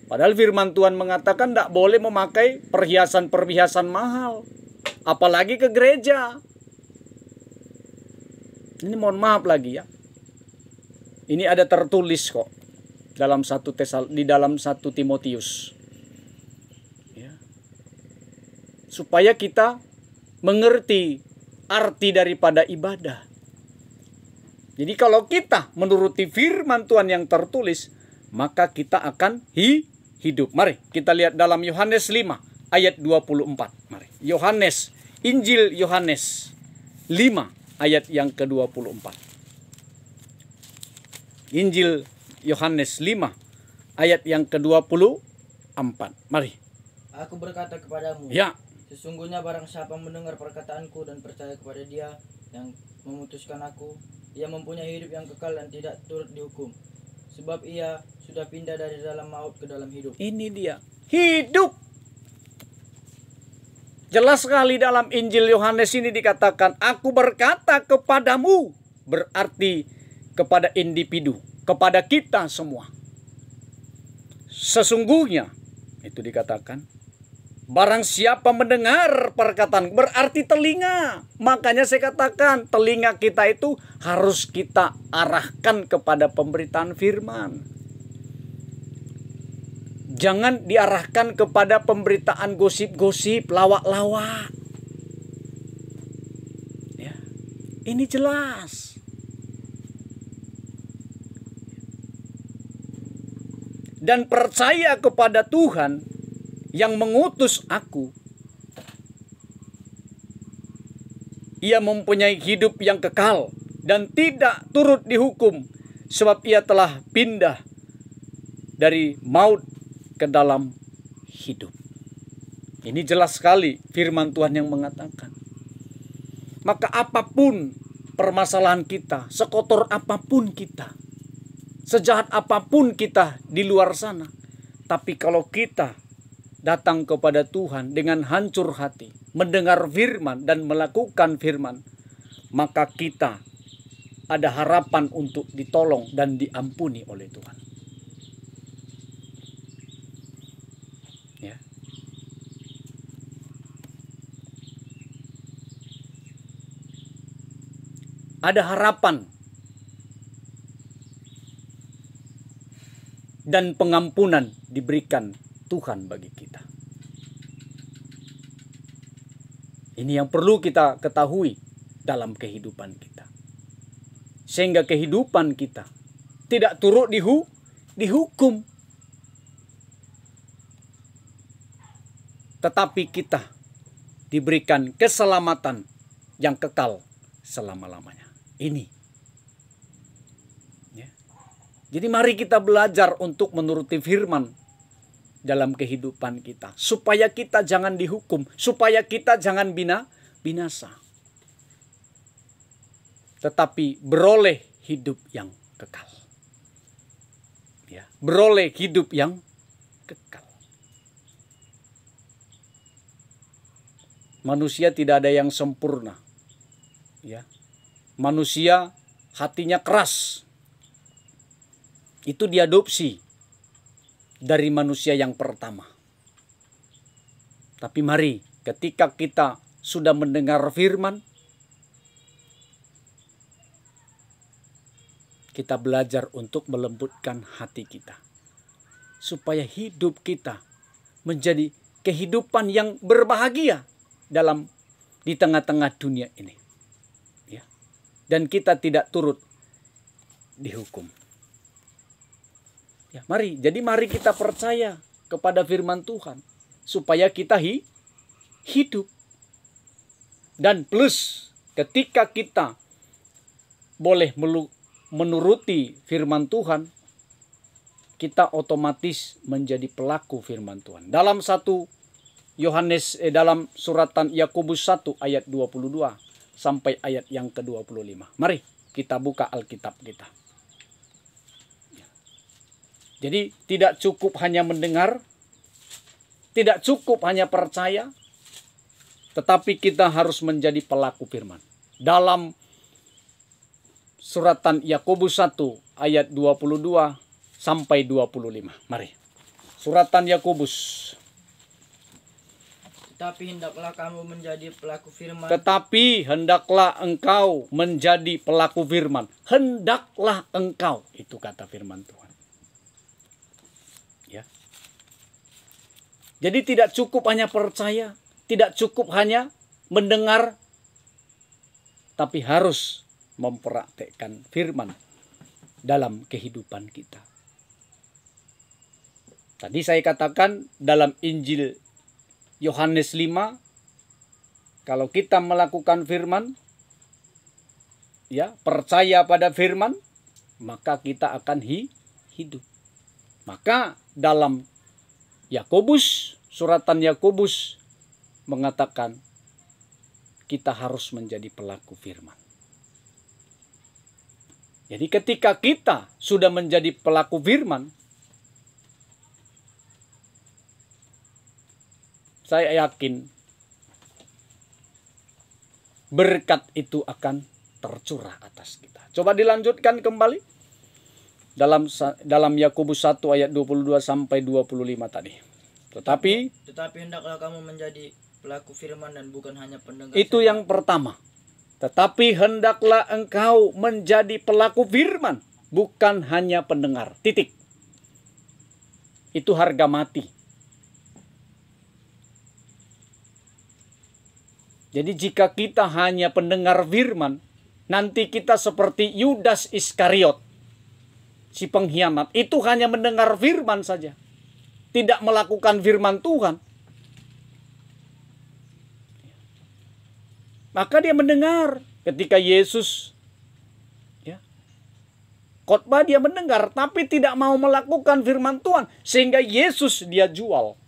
Padahal firman Tuhan mengatakan tidak boleh memakai perhiasan-perhiasan mahal. Apalagi ke gereja. Ini mohon maaf lagi ya. Ini ada tertulis kok di dalam 1 Timotius. Ya. Supaya kita mengerti arti daripada ibadah. Jadi kalau kita menuruti firman Tuhan yang tertulis, maka kita akan hidup. Mari kita lihat dalam Yohanes 5 ayat 24. Mari. Injil Yohanes 5 ayat yang ke-24. Injil Yohanes 5 ayat yang ke-24. Mari. Aku berkata kepadamu, Ya. sesungguhnya barang siapa mendengar perkataanku dan percaya kepada Dia yang memutuskan aku, ia mempunyai hidup yang kekal dan tidak turut dihukum. Sebab ia sudah pindah dari dalam maut ke dalam hidup. Ini dia. Hidup. Jelas sekali dalam Injil Yohanes ini dikatakan, aku berkata kepadamu. Berarti kepada individu, kepada kita semua. Sesungguhnya, itu dikatakan, barang siapa mendengar perkataan, berarti telinga. Makanya saya katakan, telinga kita itu harus kita arahkan kepada pemberitaan firman. Jangan diarahkan kepada pemberitaan gosip-gosip, lawak-lawak. Ya, ini jelas. Dan percaya kepada Tuhan yang mengutus aku. Ia mempunyai hidup yang kekal dan tidak turut dihukum, sebab ia telah pindah dari maut ke dalam hidup. Ini jelas sekali firman Tuhan yang mengatakan. Maka apapun permasalahan kita, sekotor apapun kita, sejahat apapun kita di luar sana, tapi kalau kita datang kepada Tuhan dengan hancur hati, mendengar firman dan melakukan firman, maka kita ada harapan untuk ditolong dan diampuni oleh Tuhan. Ya. Ada harapan dan pengampunan diberikan Tuhan bagi kita. Ini yang perlu kita ketahui dalam kehidupan kita. Sehingga kehidupan kita tidak turut dihukum. Tetapi kita diberikan keselamatan yang kekal selama-lamanya. Ini. Ya. Jadi mari kita belajar untuk menuruti firman dalam kehidupan kita. Supaya kita jangan dihukum. Supaya kita jangan binasa. Tetapi beroleh hidup yang kekal. Ya. Beroleh hidup yang kekal. Manusia tidak ada yang sempurna. Ya. Manusia hatinya keras. Itu diadopsi dari manusia yang pertama. Tapi mari ketika kita sudah mendengar firman, kita belajar untuk melembutkan hati kita. Supaya hidup kita menjadi kehidupan yang berbahagia di tengah-tengah dunia ini. Ya. Dan kita tidak turut dihukum. Ya, jadi mari kita percaya kepada firman Tuhan supaya kita hidup. Dan plus ketika kita boleh menuruti firman Tuhan, kita otomatis menjadi pelaku firman Tuhan. Dalam dalam suratan Yakobus 1 ayat 22 sampai ayat yang ke-25. Mari kita buka Alkitab kita. Jadi tidak cukup hanya mendengar, tidak cukup hanya percaya, tetapi kita harus menjadi pelaku firman. Dalam suratan Yakobus 1 ayat 22 sampai 25. Mari. Suratan Yakobus. Tetapi hendaklah kamu menjadi pelaku firman. Tetapi hendaklah engkau menjadi pelaku firman. Hendaklah engkau. Itu kata firman Tuhan. Jadi tidak cukup hanya percaya, tidak cukup hanya mendengar, tapi harus mempraktekkan firman dalam kehidupan kita. Tadi saya katakan dalam Injil Yohanes 5, kalau kita melakukan firman, ya, percaya pada firman, maka kita akan hidup. Maka dalam Yakobus, suratan Yakobus mengatakan kita harus menjadi pelaku firman. Jadi ketika kita sudah menjadi pelaku firman, saya yakin berkat itu akan tercurah atas kita. Coba dilanjutkan kembali dalam Yakobus 1 ayat 22 sampai 25 tadi. Tetapi hendaklah kamu menjadi pelaku firman dan bukan hanya pendengar. Itu saja. yang pertama. Tetapi hendaklah engkau menjadi pelaku firman, bukan hanya pendengar. Titik. Itu harga mati. Jadi jika kita hanya pendengar firman, nanti kita seperti Yudas Iskariot, si pengkhianat. Itu hanya mendengar firman saja, tidak melakukan firman Tuhan. Maka dia mendengar ketika Yesus khotbah, dia mendengar tapi tidak mau melakukan firman Tuhan, sehingga Yesus dia jual.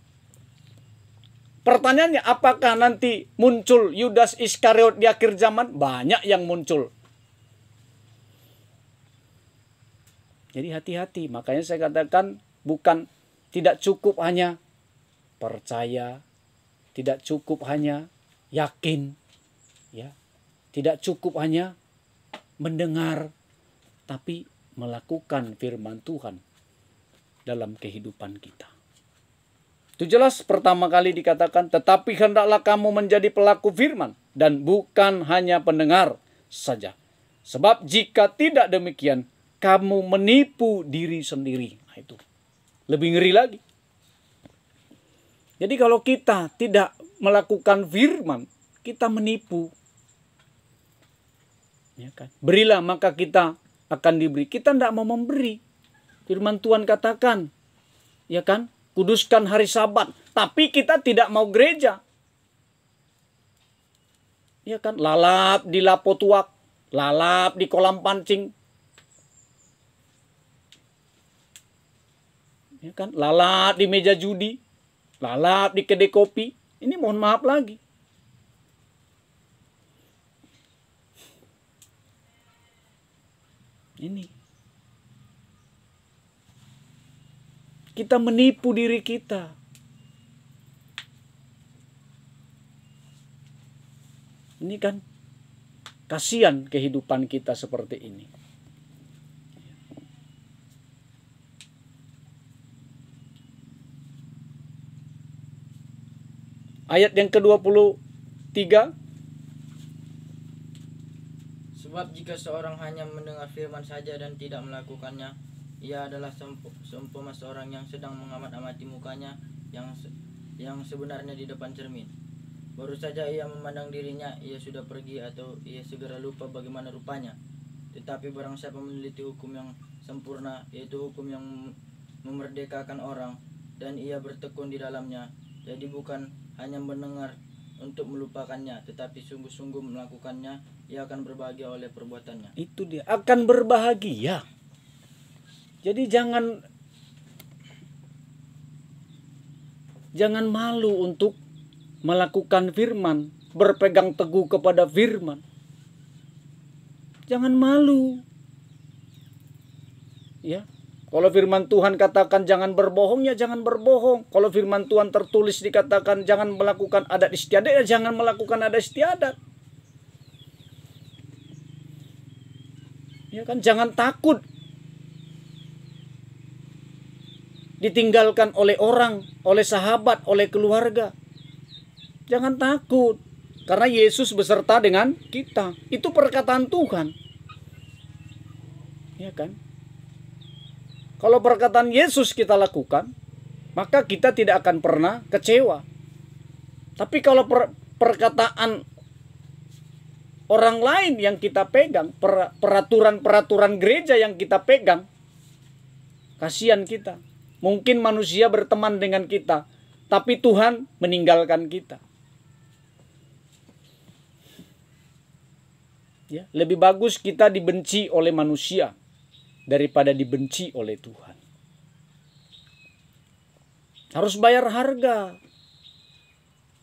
Pertanyaannya, apakah nanti muncul Yudas Iskariot di akhir zaman? Banyak yang muncul. Jadi hati-hati. Makanya saya katakan tidak cukup hanya percaya, tidak cukup hanya yakin, ya, tidak cukup hanya mendengar, tapi melakukan firman Tuhan dalam kehidupan kita. Itu jelas pertama kali dikatakan, tetapi hendaklah kamu menjadi pelaku firman dan bukan hanya pendengar saja. Sebab jika tidak demikian, kamu menipu diri sendiri. Nah, itu lebih ngeri lagi. Jadi kalau kita tidak melakukan firman, kita menipu. Ya kan? Berilah maka kita akan diberi. Kita tidak mau memberi. Firman Tuhan katakan, ya kan? Kuduskan hari Sabat, tapi kita tidak mau gereja. Ya kan? Lalap di lapo tuak, lalap di kolam pancing. Ya kan? Lalap di meja judi, lalap di kedai kopi. Ini mohon maaf lagi. Ini. Kita menipu diri kita. Ini kan kasihan kehidupan kita seperti ini. Ayat yang ke-23. Sebab jika seorang hanya mendengar firman saja dan tidak melakukannya, ia adalah seumpama seorang yang sedang mengamat-amati mukanya yang sebenarnya di depan cermin. Baru saja ia memandang dirinya, ia sudah pergi atau ia segera lupa bagaimana rupanya. Tetapi barang siapa meneliti hukum yang sempurna, yaitu hukum yang memerdekakan orang, dan ia bertekun di dalamnya, jadi bukan hanya mendengar untuk melupakannya, tetapi sungguh-sungguh melakukannya, ia akan berbahagia oleh perbuatannya. Itu dia, akan berbahagia. Jadi jangan malu untuk melakukan firman, berpegang teguh kepada firman. Jangan malu. Ya. Kalau firman Tuhan katakan jangan berbohong, ya jangan berbohong. Kalau firman Tuhan tertulis dikatakan jangan melakukan adat istiadat, ya jangan melakukan adat istiadat. Ya kan, jangan takut ditinggalkan oleh orang, oleh sahabat, oleh keluarga. Jangan takut, karena Yesus beserta dengan kita. Itu perkataan Tuhan. Ya kan? Kalau perkataan Yesus kita lakukan, maka kita tidak akan pernah kecewa. Tapi kalau perkataan orang lain yang kita pegang, peraturan-peraturan gereja yang kita pegang, kasihan kita. Mungkin manusia berteman dengan kita, tapi Tuhan meninggalkan kita. Ya, lebih bagus kita dibenci oleh manusia daripada dibenci oleh Tuhan. Harus bayar harga.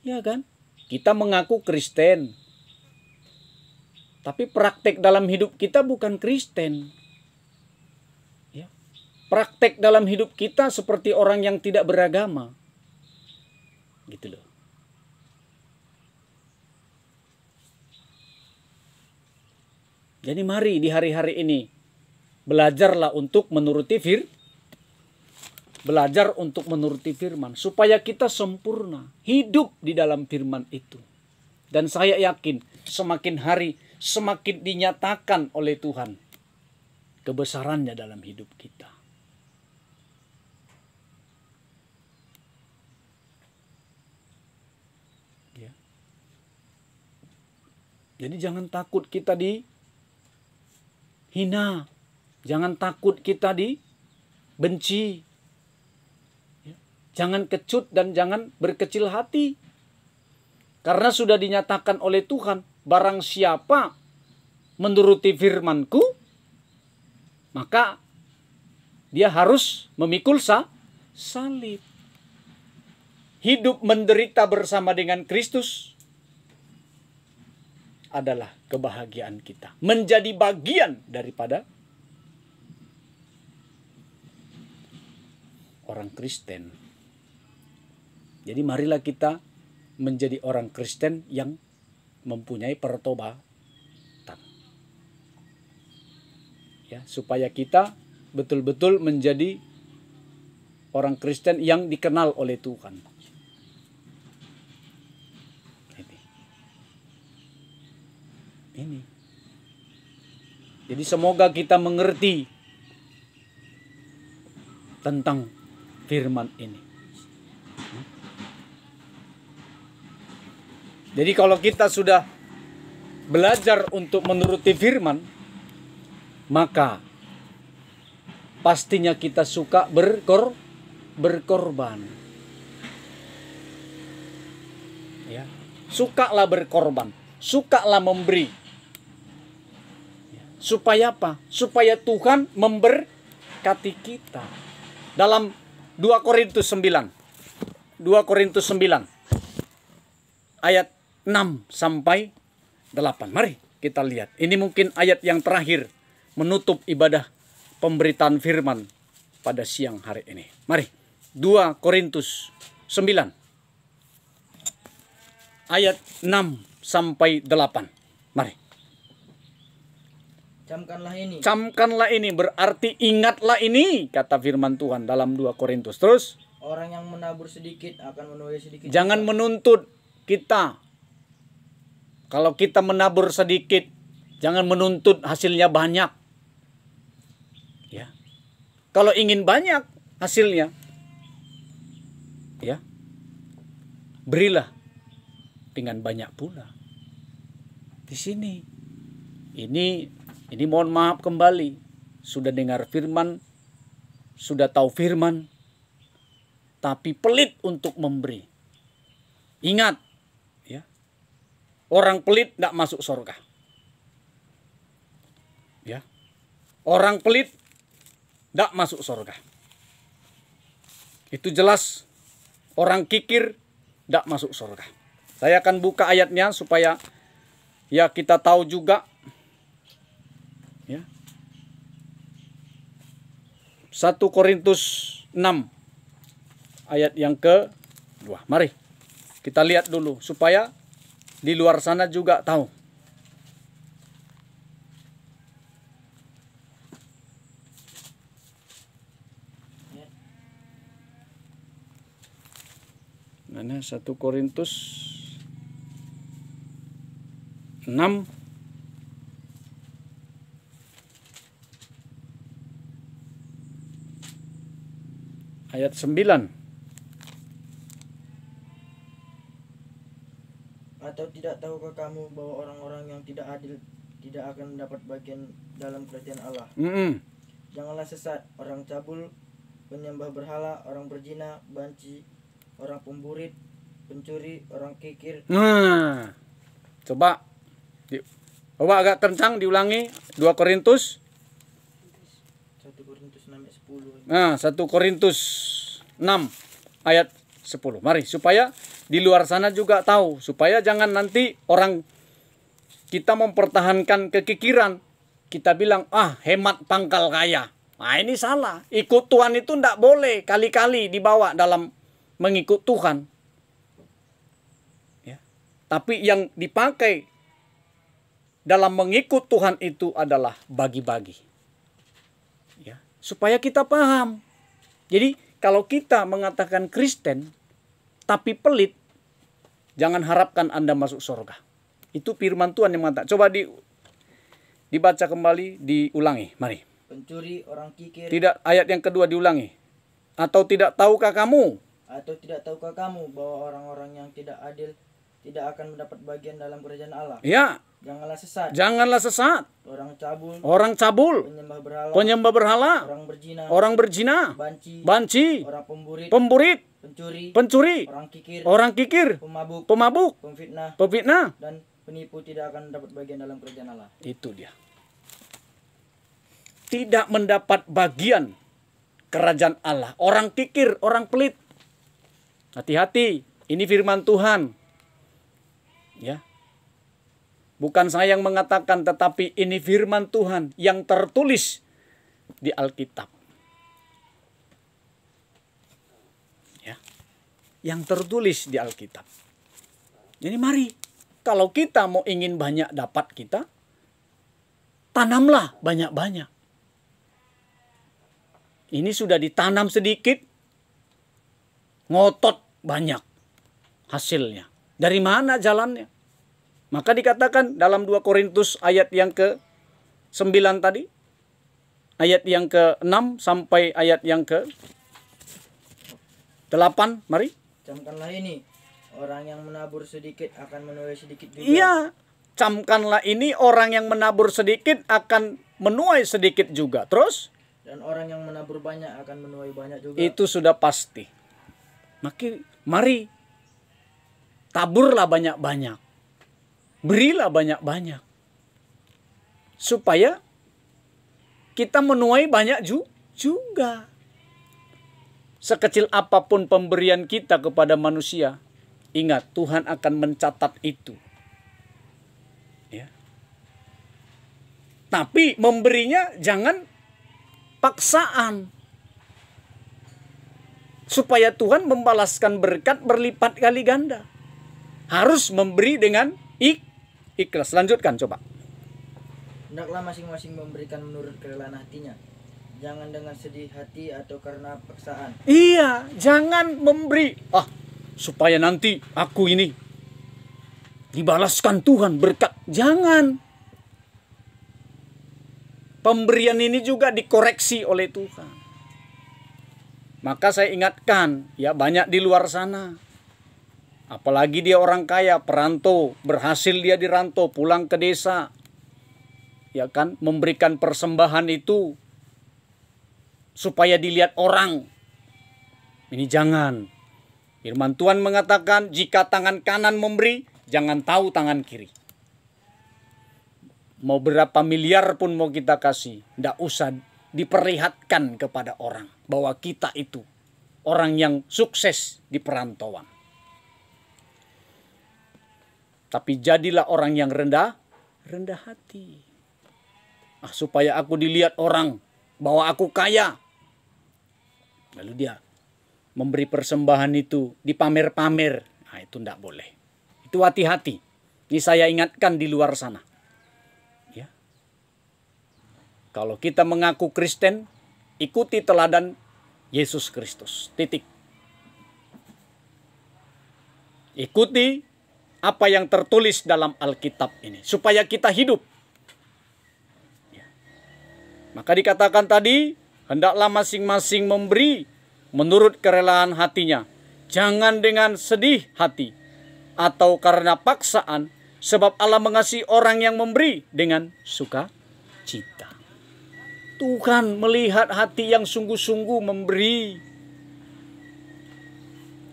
Ya kan? Kita mengaku Kristen, tapi praktek dalam hidup kita bukan Kristen. Ya. Praktek dalam hidup kita seperti orang yang tidak beragama. Gitu loh. Jadi mari di hari-hari ini belajarlah untuk menuruti firman supaya kita sempurna hidup di dalam firman itu. Dan saya yakin semakin hari semakin dinyatakan oleh Tuhan kebesarannya dalam hidup kita. Ya. Jadi jangan takut kita dihina, jangan takut kita dibenci, ya. Jangan kecut dan jangan berkecil hati. Karena sudah dinyatakan oleh Tuhan, barang siapa menuruti firman-Ku, maka dia harus memikul salib. Hidup menderita bersama dengan Kristus adalah kebahagiaan kita. Menjadi bagian daripada orang Kristen. Jadi marilah kita menjadi orang Kristen yang mempunyai pertobatan. Ya, supaya kita betul-betul menjadi orang Kristen yang dikenal oleh Tuhan. Ini. Jadi semoga kita mengerti tentang firman ini. Jadi kalau kita sudah belajar untuk menuruti firman, maka pastinya kita suka berkorban. Ya, sukalah berkorban, sukalah memberi. Supaya apa? Supaya Tuhan memberkati kita. Dalam 2 Korintus 9 ayat 6 sampai 8. Mari kita lihat. Ini mungkin ayat yang terakhir menutup ibadah pemberitaan firman pada siang hari ini. Mari. 2 Korintus 9 ayat 6 sampai 8. Mari. Camkanlah ini berarti ingatlah ini, kata firman Tuhan dalam 2 Korintus. Terus, orang yang menabur sedikit akan menuai sedikit. Jangan menuntut kita. Kalau kita menabur sedikit, jangan menuntut hasilnya banyak. Ya. Kalau ingin banyak hasilnya, ya, berilah dengan banyak pula. Di sini, ini mohon maaf kembali, sudah dengar firman, sudah tahu firman, tapi pelit untuk memberi. Ingat, ya, orang pelit tidak masuk surga. Ya, orang pelit tidak masuk surga. Itu jelas. Orang kikir tidak masuk surga. Saya akan buka ayatnya supaya ya kita tahu juga. Ya. 1 Korintus 6 ayat yang ke-2. Mari kita lihat dulu supaya di luar sana juga tahu. Mana 1 Korintus 6 ayat 9. Atau tidak tahukah kamu bahwa orang-orang yang tidak adil tidak akan mendapat bagian dalam kerajaan Allah? Janganlah sesat, orang cabul, penyembah berhala, orang berzina, banci, orang pemburit, pencuri, orang kikir. Nah, coba agak kencang diulangi 2 Korintus. 1 Korintus 6 ayat 10. Nah, 1 Korintus 6 ayat 10. Mari supaya di luar sana juga tahu, supaya jangan nanti orang kita mempertahankan kekikiran, kita bilang hemat pangkal kaya. Nah, ini salah. Ikut Tuhan itu tidak boleh kali-kali dibawa dalam mengikut Tuhan. Ya. Tapi yang dipakai dalam mengikut Tuhan itu adalah bagi-bagi. Ya. Supaya kita paham. Jadi kalau kita mengatakan Kristen tapi pelit, jangan harapkan Anda masuk surga. Itu firman Tuhan yang mengatakan. Coba dibaca kembali, diulangi. Mari. Pencuri, orang kikir. Tidak, ayat yang kedua diulangi. Atau tidak tahukah kamu? Atau tidak tahukah kamu bahwa orang-orang yang tidak adil tidak akan mendapat bagian dalam kerajaan Allah? Ya. Janganlah sesat. Janganlah sesat. Orang cabul. Penyembah berhala. Orang berzina. Banci. Orang pemburit. Pencuri. Orang kikir. Pemabuk. Pemfitnah. Dan penipu tidak akan mendapat bagian dalam kerajaan Allah. Itu dia. Tidak mendapat bagian kerajaan Allah. Orang kikir, orang pelit. Hati-hati, ini firman Tuhan. Ya. Bukan saya yang mengatakan, tetapi ini firman Tuhan yang tertulis di Alkitab. Ya. Yang tertulis di Alkitab. Jadi mari, kalau kita mau ingin banyak dapat kita, tanamlah banyak-banyak. Ini sudah ditanam sedikit, ngotot banyak hasilnya. Dari mana jalannya? Maka dikatakan dalam 2 Korintus ayat yang ke-9 tadi, ayat yang ke-6 sampai ayat yang ke-8, mari. Camkanlah ini, orang yang menabur sedikit akan menuai sedikit juga. Iya, camkanlah ini, orang yang menabur sedikit akan menuai sedikit juga. Terus? Dan orang yang menabur banyak akan menuai banyak juga. Itu sudah pasti. Mari, taburlah banyak-banyak. Berilah banyak-banyak. Supaya kita menuai banyak juga. Sekecil apapun pemberian kita kepada manusia, ingat Tuhan akan mencatat itu. Ya. Tapi memberinya jangan paksaan. Supaya Tuhan membalaskan berkat berlipat kali ganda. Harus memberi dengan ikhlas. Lanjutkan coba. Hendaklah masing-masing memberikan menurut kerelaan hatinya. Jangan dengan sedih hati atau karena paksaan. Iya, jangan memberi. Supaya nanti aku ini dibalaskan Tuhan berkat. Jangan. Pemberian ini juga dikoreksi oleh Tuhan. Maka saya ingatkan, ya banyak di luar sana. Apalagi dia orang kaya, perantau, berhasil dia dirantau, pulang ke desa. Ya kan, memberikan persembahan itu supaya dilihat orang. Ini jangan. Firman Tuhan mengatakan, jika tangan kanan memberi, jangan tahu tangan kiri. Mau berapa miliar pun mau kita kasih, tidak usah diperlihatkan kepada orang bahwa kita itu orang yang sukses di perantauan. Tapi jadilah orang yang rendah hati. Supaya aku dilihat orang bahwa aku kaya. Lalu dia memberi persembahan itu dipamer-pamer. Nah, itu tidak boleh. Itu hati-hati. Ini saya ingatkan di luar sana. Kalau kita mengaku Kristen, ikuti teladan Yesus Kristus. Titik. Ikuti apa yang tertulis dalam Alkitab ini. Supaya kita hidup. Maka dikatakan tadi, hendaklah masing-masing memberi menurut kerelaan hatinya. Jangan dengan sedih hati atau karena paksaan, sebab Allah mengasihi orang yang memberi dengan sukacita. Tuhan melihat hati yang sungguh-sungguh memberi.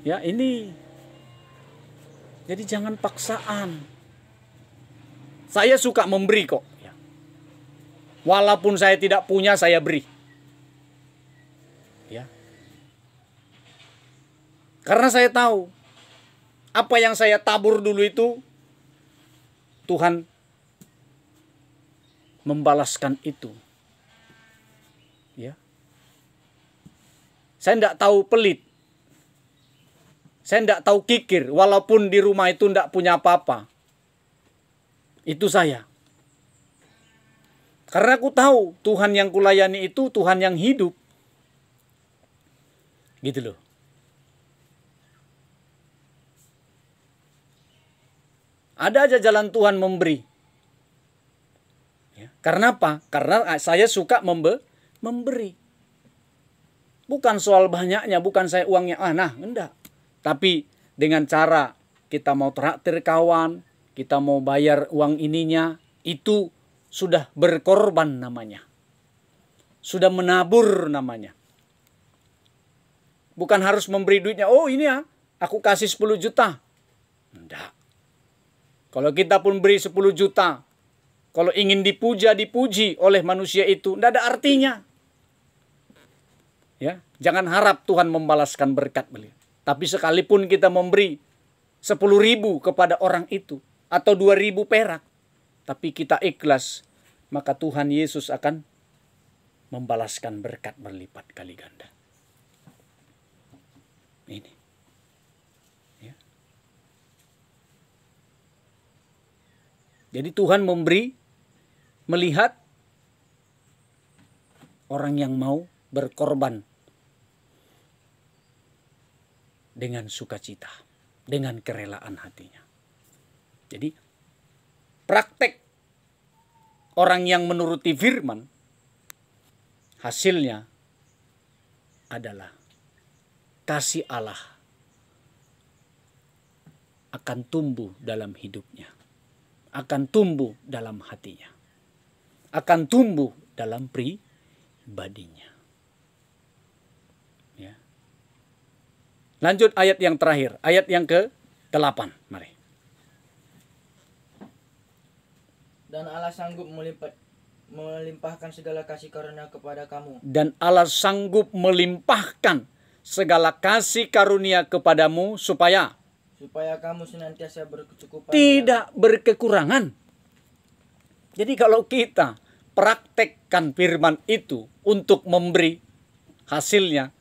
Ya, ini. Jadi jangan paksaan. Saya suka memberi kok. Ya. Walaupun saya tidak punya, saya beri. Ya. Karena saya tahu apa yang saya tabur dulu itu Tuhan membalaskan itu. Ya. Saya tidak tahu pelit. Saya tidak tahu kikir, walaupun di rumah itu tidak punya apa-apa. Itu saya. Karena aku tahu Tuhan yang kulayani itu Tuhan yang hidup. Gitu loh. Ada aja jalan Tuhan memberi. Ya, karena apa? Karena saya suka memberi. Bukan soal banyaknya, bukan saya uangnya. Enggak. Tapi dengan cara kita mau traktir kawan, kita mau bayar uang ininya, itu sudah berkorban namanya. Sudah menabur namanya. Bukan harus memberi duitnya, oh ini ya, aku kasih 10 juta. Enggak. Kalau kita pun beri 10 juta, kalau ingin dipuji oleh manusia itu, enggak ada artinya. Ya, jangan harap Tuhan membalaskan berkat beliau. Tapi sekalipun kita memberi 10.000 kepada orang itu atau 2.000 perak, tapi kita ikhlas, maka Tuhan Yesus akan membalaskan berkat berlipat kali ganda. Ini. Ya. Jadi Tuhan memberi, melihat orang yang mau berkorban dengan sukacita, dengan kerelaan hatinya. Jadi praktek orang yang menuruti firman, hasilnya adalah kasih Allah akan tumbuh dalam hidupnya, akan tumbuh dalam hatinya, akan tumbuh dalam pribadinya. Lanjut ayat yang terakhir, ayat yang ke-8. Mari. Dan Allah sanggup melimpahkan segala kasih karunia kepada kamu. Dan Allah sanggup melimpahkan segala kasih karunia kepadamu supaya kamu senantiasa berkecukupan. Tidak berkekurangan. Jadi kalau kita praktekkan firman itu untuk memberi, hasilnya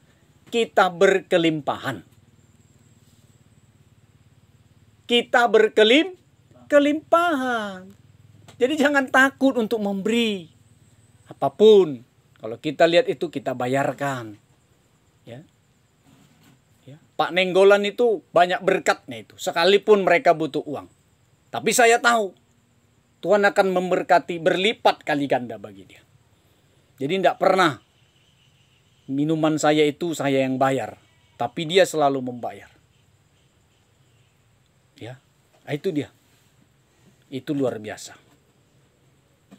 kita berkelimpahan. Kita berkelimpahan. Jadi jangan takut untuk memberi. Apapun. Kalau kita lihat itu kita bayarkan. Ya. Ya. Pak Nenggolan itu banyak berkatnya itu. Sekalipun mereka butuh uang. Tapi saya tahu. Tuhan akan memberkati berlipat kali ganda bagi dia. Jadi tidak pernah minuman saya itu saya yang bayar. Tapi dia selalu membayar. Ya, itu dia. Itu luar biasa.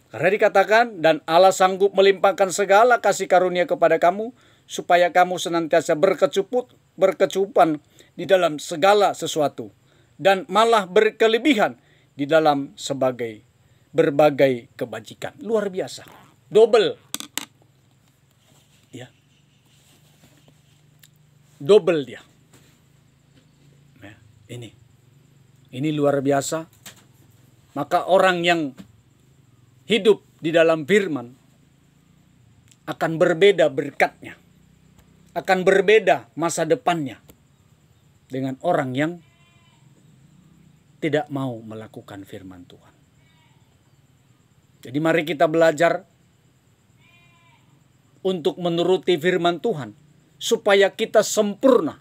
Karena dikatakan, dan Allah sanggup melimpahkan segala kasih karunia kepada kamu, supaya kamu senantiasa berkecupan di dalam segala sesuatu. Dan malah berkelebihan di dalam berbagai kebajikan. Luar biasa. Double. Ya. Double dia. Ya, ini luar biasa. Maka orang yang hidup di dalam firman akan berbeda berkatnya. Akan berbeda masa depannya dengan orang yang tidak mau melakukan firman Tuhan. Jadi mari kita belajar untuk menuruti firman Tuhan supaya kita sempurna.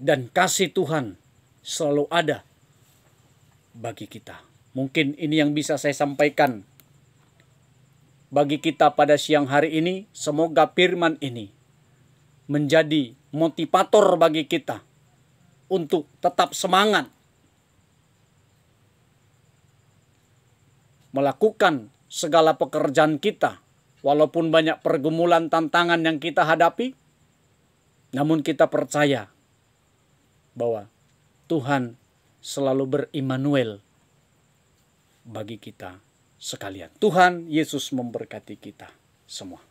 Dan kasih Tuhan selalu ada bagi kita. Mungkin ini yang bisa saya sampaikan bagi kita pada siang hari ini. Semoga firman ini menjadi motivator bagi kita untuk tetap semangat melakukan segala pekerjaan kita, walaupun banyak pergumulan tantangan yang kita hadapi, namun kita percaya bahwa Tuhan selalu ber-Immanuel bagi kita sekalian. Tuhan Yesus memberkati kita semua.